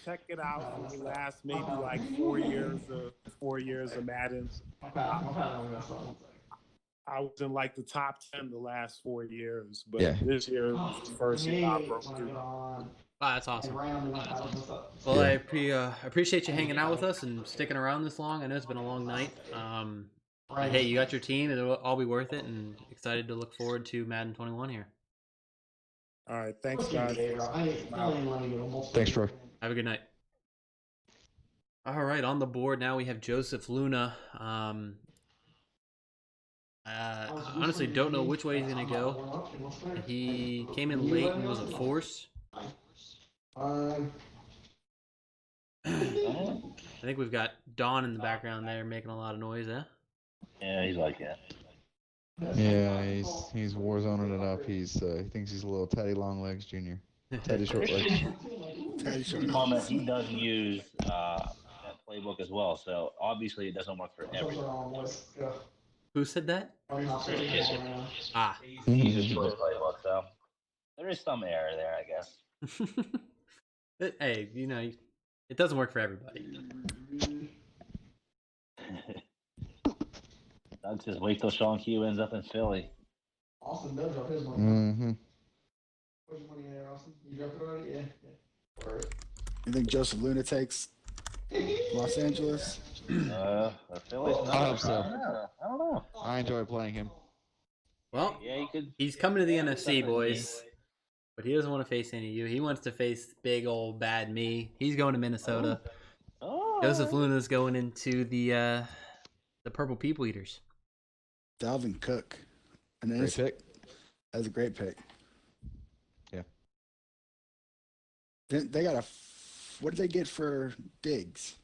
check it out for the last maybe like 4 years of Madden. I was in like the top 10 the last 4 years, but Yeah. this year was the first year I broke through. Oh, that's awesome. Well, I appreciate you hanging out with us and sticking around this long. I know it's been a long night. But hey, you got your team. It'll all be worth it, and excited to look forward to Madden 21 here. All right, thanks, guys. Thanks, Troy. Have a good night. All right, on the board now we have Joseph Luna. I honestly don't know which way he's gonna go. He came in late and was a force. I think we've got Don in the background there making a lot of noise, eh? Yeah, he's like that. Yeah, he's warzoning it up. He thinks he's a little Teddy Longlegs Jr. Teddy Shortlegs. Comment, he does use that playbook as well, so obviously it doesn't work for everyone. Who said that? Chris Kisser. Ah. He uses the playbook, so there is some error there, I guess. Hey, it doesn't work for everybody. I'll just wait till Sean Q ends up in Philly. Austin does drop his money. Mm-hmm. Where's your money at, Austin? You dropped it already? Yeah. You think Joseph Luna takes Los Angeles? Philly's not. I hope so. I don't know. I enjoy playing him. Well, Yeah, he's coming to the NFC, boys. But he doesn't want to face any of you. He wants to face big old bad me. He's going to Minnesota. Oh. Joseph Luna's going into the Purple People Eaters. Dalvin Cook. And Great pick. That's a great pick. Yeah. They got what did they get for Diggs?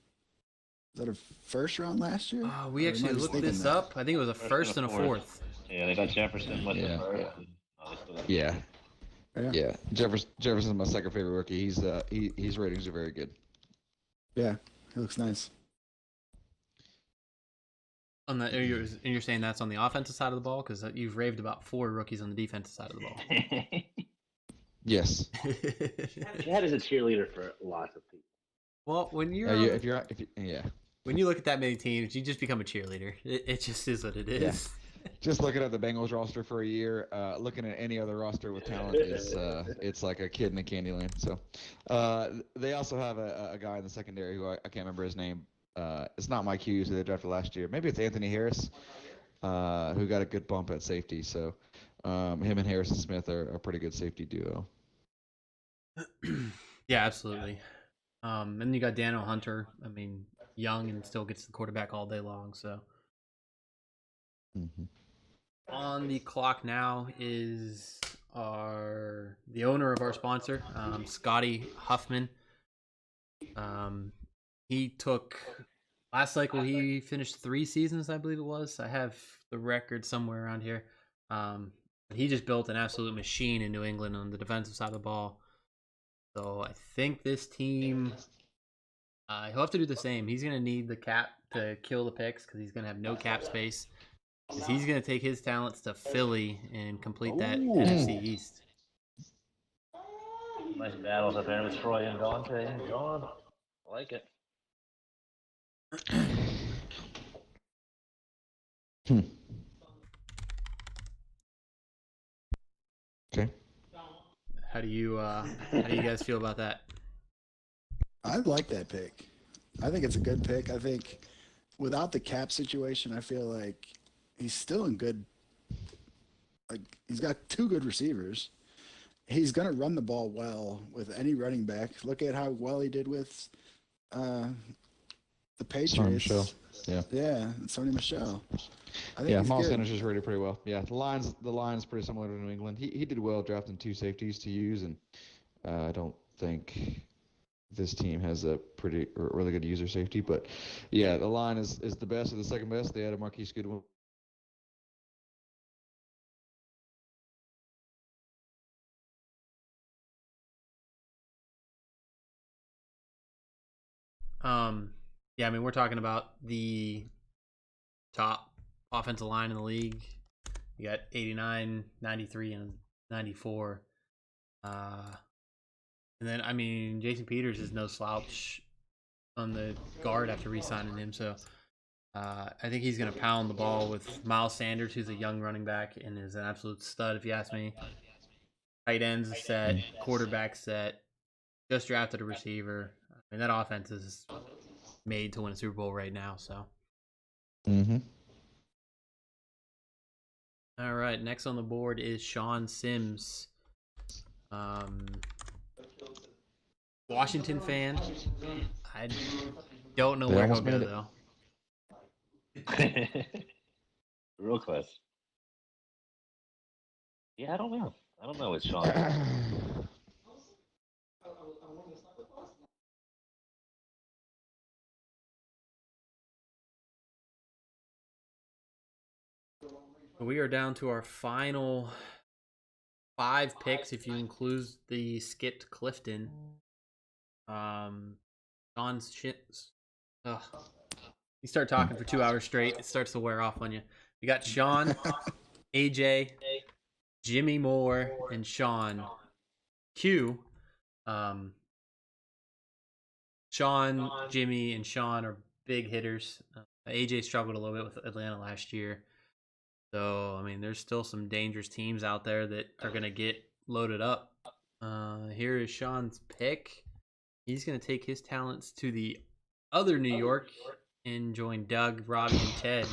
Was that a first round last year? We actually looked this up. I think it was a first and a fourth. Yeah, they got Jefferson with the first. Yeah. Yeah. Jefferson's my second favorite rookie. His ratings are very good. Yeah, he looks nice. You're saying that's on the offensive side of the ball? Because you've raved about 4 rookies on the defensive side of the ball. Yes. Chad is a cheerleader for lots of people. Well, when you when you look at that many teams, you just become a cheerleader. It just is what it is. Yeah. Just looking at the Bengals roster for a year, looking at any other roster with talent is it's like a kid in a candy land. So they also have a guy in the secondary who I can't remember his name. It's not Mike Hughes who they drafted last year. Maybe it's Anthony Harris, who got a good bump at safety. So him and Harrison Smith are a pretty good safety duo. Yeah, absolutely. And then you got Daniel Hunter. I mean, young and still gets the quarterback all day long. So on the clock now is the owner of our sponsor, Scotty Huffman. He took last cycle. He finished 3 seasons, I believe it was. I have the record somewhere around here. He just built an absolute machine in New England on the defensive side of the ball. So I think this team, he'll have to do the same. He's going to need the cap to kill the picks because he's going to have no cap space. Because he's going to take his talents to Philly and complete that NFC East. Nice battles up there with Troy and Dante and John. I like it. Okay. How do you guys feel about that? I like that pick. I think it's a good pick. I think without the cap situation, I feel like he's still in good. Like he's got 2 good receivers. He's going to run the ball well with any running back. Look at how well he did with the Patriots. Sony Michel. Yeah, Sony Michel. Miles Sanders is rated pretty well. Yeah, the line's pretty similar to New England. He did well drafting 2 safeties to use, and I don't think this team has a really good user safety. But yeah, the line is the best or the second best. They added Marquise Goodwin. Yeah, I mean, we're talking about the top offensive line in the league. You got 89, 93, and 94. And then, I mean, Jason Peters is no slouch on the guard after re-signing him. So I think he's going to pound the ball with Miles Sanders, who's a young running back and is an absolute stud, if you ask me. Tight ends set, quarterback set, just drafted a receiver. I mean, that offense is made to win a Super Bowl right now. So. Mm-hmm. All right, next on the board is Sean Sims. Washington fan. I don't know where he'll go, though. Real close. Yeah, I don't know. I don't know with Sean. We are down to our final 5 picks, if you include the skipped Clifton. Sean's shit. Ugh. You start talking for 2 hours straight, it starts to wear off on you. You got Sean, AJ, Jimmy Moore, and Sean Q. Sean, Jimmy, and Sean are big hitters. AJ struggled a little bit with Atlanta last year. So, I mean, there's still some dangerous teams out there that are going to get loaded up. Here is Sean's pick. He's going to take his talents to the other New York and join Doug, Robbie, and Ted.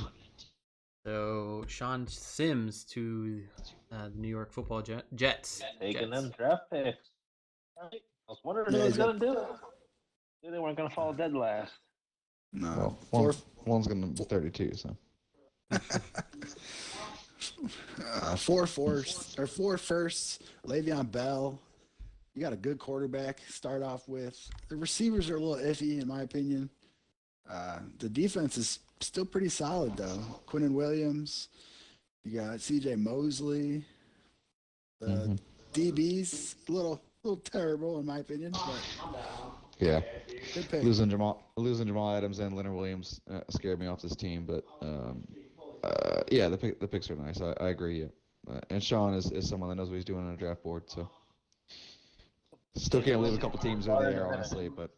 So, Sean Sims to the New York Football Jets. Taking them draft picks. I was wondering who was going to do it. Knew they weren't going to fall dead last. No. Well, one's going to be 32, so. 4 firsts, Le'Veon Bell. You got a good quarterback to start off with. The receivers are a little iffy, in my opinion. The defense is still pretty solid, though. Quinnen Williams. You got C.J. Mosley. The DB's a little terrible, in my opinion. But yeah. Good pick. Losing Jamal Adams and Leonard Williams scared me off this team, but yeah, the picks are nice. I agree. Yeah. And Sean is someone that knows what he's doing on a draft board, so still can't leave a couple teams in the air, honestly. But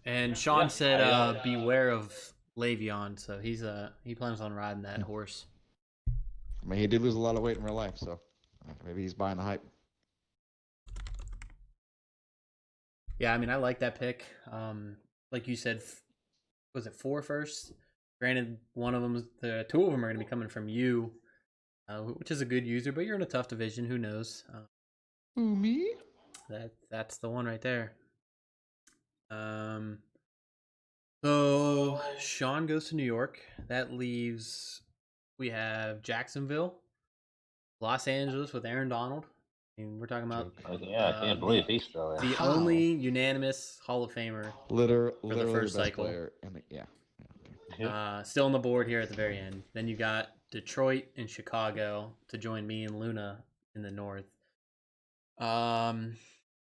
and Sean said, "Beware of Le'Veon," so he plans on riding that horse. I mean, he did lose a lot of weight in real life, so maybe he's buying the hype. Yeah, I mean, I like that pick. Like you said, was it 4 firsts? Granted, two of them are going to be coming from you, which is a good user, but you're in a tough division. Who knows? Who, me? That's the one right there. So Sean goes to New York. That leaves, we have Jacksonville, Los Angeles with Aaron Donald. I mean, we're talking about. Yeah, I can't believe he's still there. The only unanimous Hall of Famer. Literally for the first best cycle. Player yeah. Still on the board here at the very end. Then you got Detroit and Chicago to join me and Luna in the north.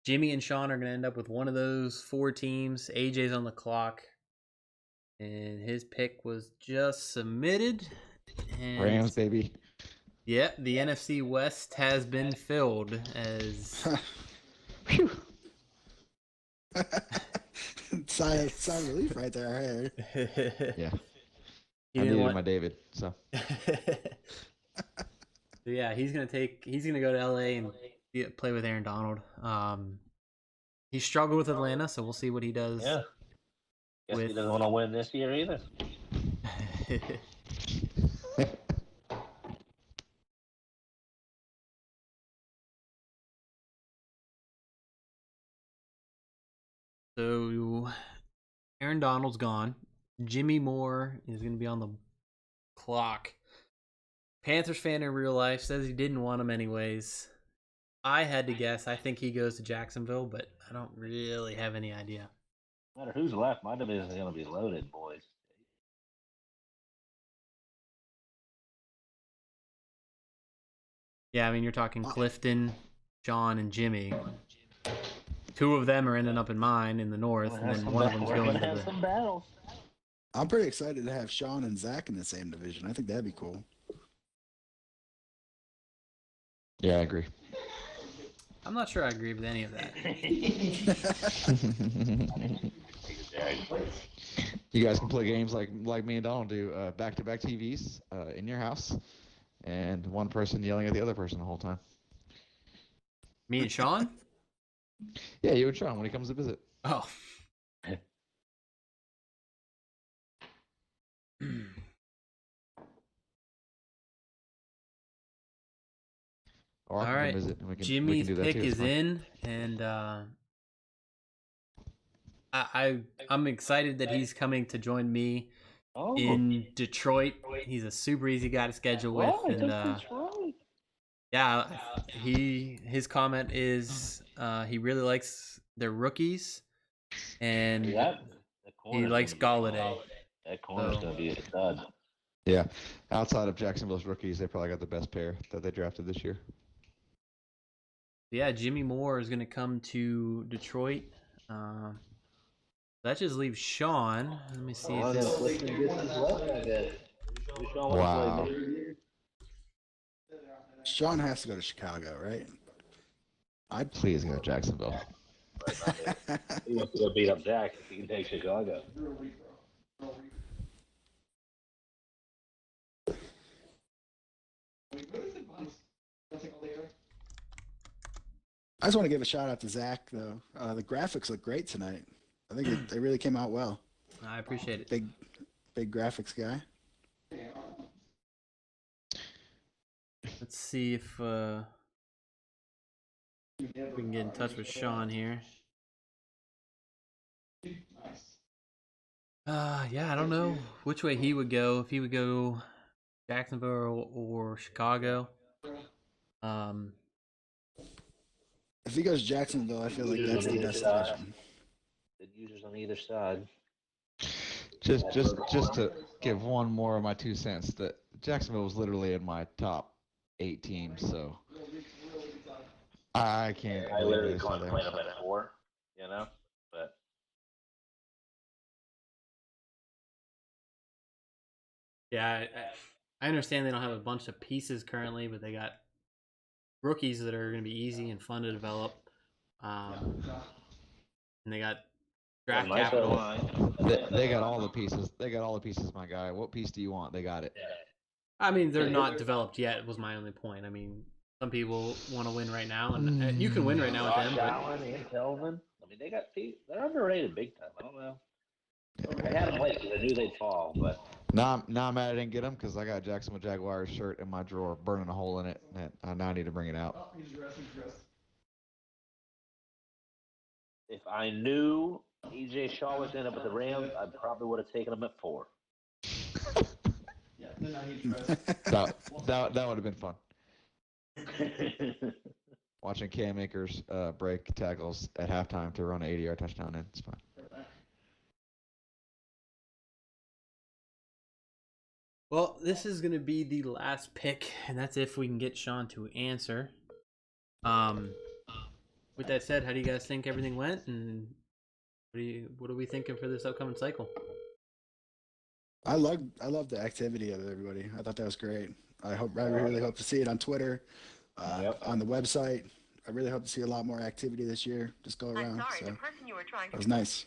Jimmy and Sean are going to end up with one of those 4 teams. AJ's on the clock. And his pick was just submitted. And Rams, baby. Yeah, the NFC West has been filled as... sigh of relief right there. Yeah. He I didn't needed want- my David, so. Yeah, he's gonna go to LA and play with Aaron Donald. He struggled with Atlanta, so we'll see what he does. Yeah. Guess he doesn't want to win this year either. So Aaron Donald's gone. Jimmy Moore is going to be on the clock. Panthers fan in real life says he didn't want him anyways. I had to guess, I think he goes to Jacksonville, but I don't really have any idea. No matter who's left, my division is going to be loaded, boys. Yeah, I mean, you're talking Clifton, John, and Jimmy. 2 of them are ending up in mine in the north, and then one of them's going to the... some battles. I'm pretty excited to have Sean and Zach in the same division. I think that'd be cool. Yeah, I agree. I'm not sure I agree with any of that. You guys can play games like me and Donald do, back-to-back TVs in your house, and one person yelling at the other person the whole time. Me and Sean? Yeah, you and Sean when he comes to visit. Oh. Or All I can right, come visit, and we can Jimmy's do that pick too. It's is fun. in, and I'm excited that he's coming to join me in Detroit. He's a super easy guy to schedule with, and yeah, his comment is he really likes their rookies, and he likes Galladay. That corner's going to be a stud. Yeah, outside of Jacksonville's rookies, they probably got the best pair that they drafted this year. Yeah, Jimmy Moore is going to come to Detroit. That just leaves Sean. Let me see if this... Wow. Sean has to go to Chicago, right? I'd please go to Jacksonville. He wants to go beat up Zach if he can take Chicago. I just want to give a shout out to Zach, though. The graphics look great tonight. I think they really came out well. I appreciate it. Big graphics guy. Let's see if we can get in touch with Sean here. Yeah, I don't know which way he would go. If he would go Jacksonville or Chicago. If he goes Jacksonville, I feel like that's the best division. Good users on either side. Just to give one more of my 2 cents, that Jacksonville was literally in my top 8 teams, so I can't. I literally contemplate them at 4, you know, but. Yeah, I understand they don't have a bunch of pieces currently, but they got rookies that are going to be easy and fun to develop. And they got draft capital. They got all the pieces. They got all the pieces, my guy. What piece do you want? They got it. I mean, they're not developed yet, was my only point. I mean, some people want to win right now, and you can win right now with them. Allen and Kelvin. I mean, they're underrated big time. I don't know. I had them late because I knew they'd fall, but. Now I'm mad I didn't get them because I got a Jacksonville Jaguars shirt in my drawer, burning a hole in it, and now I need to bring it out. If I knew E.J. Shaw was going to end up at the Rams, I probably would have taken him at 4. that would have been fun. Watching Cam Akers break tackles at halftime to run an 80-yard touchdown in. It's fun. Well, this is going to be the last pick, and that's if we can get Sean to answer. With that said, how do you guys think everything went, and what are we thinking for this upcoming cycle? I love the activity of everybody. I thought that was great. I really hope to see it on Twitter, on the website. I really hope to see a lot more activity this year. Just go around. So that was nice.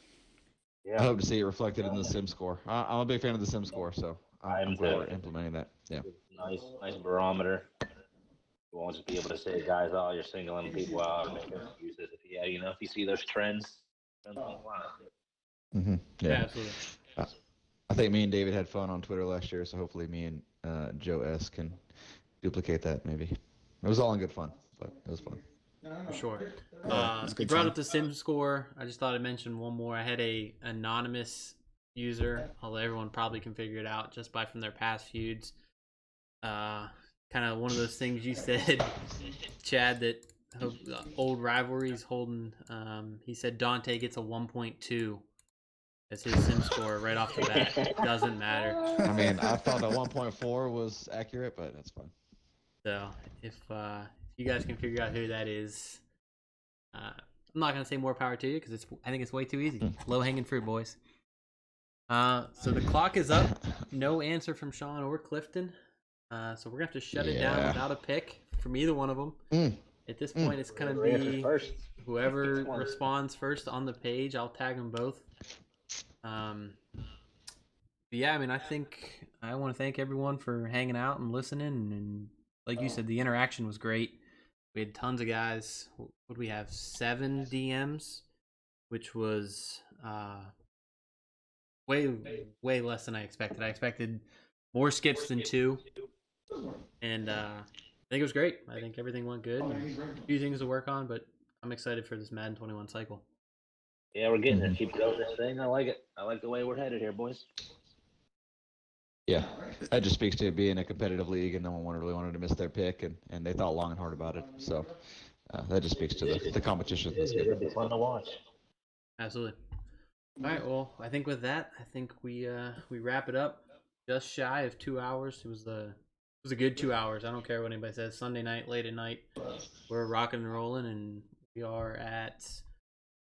I hope to see it reflected in the sim score. I'm a big fan of the sim score, so I'm glad we're implementing that. Yeah. Nice barometer. You won't just be able to say, guys, oh, you're singling people out and making excuses. If you see those trends. Mm-hmm. Yeah, absolutely. I think me and David had fun on Twitter last year, so hopefully me and Joe S can duplicate that. Maybe it was all in good fun, but it was fun. For sure. You brought up the sim score. I just thought I'd mention one more. I had a anonymous user, although everyone probably can figure it out just by from their past feuds. Kind of one of those things you said, Chad, that old rivalries holding. He said Dante gets a 1.2 as his sim score right off the bat. Doesn't matter. I mean, I thought a 1.4 was accurate, but that's fine. So if you guys can figure out who that is, I'm not gonna say more power to you because I think it's way too easy. Low hanging fruit, boys. So the clock is up. No answer from Sean or Clifton. So we're gonna have to shut it down without a pick from either one of them. At this point, it's gonna be whoever responds first on the page. I'll tag them both. But yeah, I mean, I want to thank everyone for hanging out and listening. And like you said, the interaction was great. We had tons of guys. What did we have? 7 DMs, which was way less than I expected. I expected more skips than 2, and I think it was great. I think everything went good. A few things to work on, but I'm excited for this Madden 21 cycle. Yeah, we're getting there. Keep growing this thing. I like it. I like the way we're headed here, boys. Yeah, that just speaks to it being a competitive league, and no one really wanted to miss their pick, and they thought long and hard about it. So that just speaks to the competition. That's good. It'll be fun to watch. Absolutely. All right. Well, I think with that, we wrap it up. Just shy of 2 hours. It was a good 2 hours. I don't care what anybody says. Sunday night, late at night, we're rocking and rolling, and we are at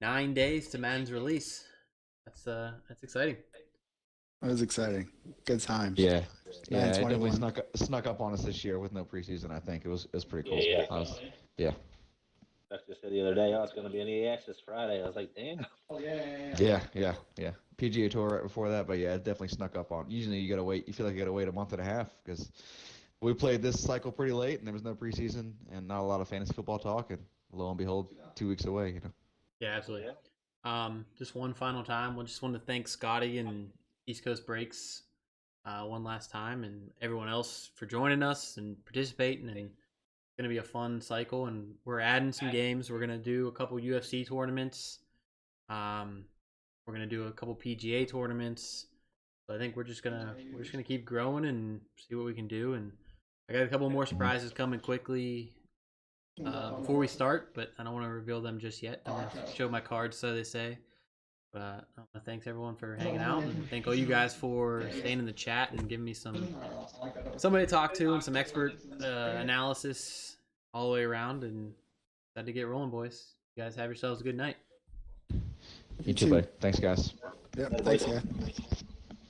9 days to Madden's release. That's exciting. That was exciting. Good times. Yeah, it definitely snuck up on us this year with no preseason. I think it was pretty cool. Yeah. That's just said the other day. Oh, it's going to be an EA Access Friday. I was like, damn. Yeah. PGA Tour right before that, but yeah, it definitely snuck up on. Usually you gotta wait. You feel like you gotta wait a month and a half because we played this cycle pretty late and there was no preseason and not a lot of fantasy football talk. And lo and behold, 2 weeks away. You know. Yeah, absolutely. Just one final time. We just want to thank Scotty and East Coast Breaks one last time, and everyone else for joining us and participating. And it's gonna be a fun cycle, and we're adding some games. We're gonna do a couple UFC tournaments. We're gonna do a couple PGA tournaments. So I think we're just gonna keep growing and see what we can do. And I got a couple more surprises coming quickly before we start, but I don't want to reveal them just yet. I want to show my cards, so they say. But thanks everyone for hanging out, and thank all you guys for staying in the chat and giving me somebody to talk to and some expert analysis all the way around. And glad to get rolling, boys. You guys have yourselves a good night. You too, buddy. Thanks, guys. Yep. Thanks, guys.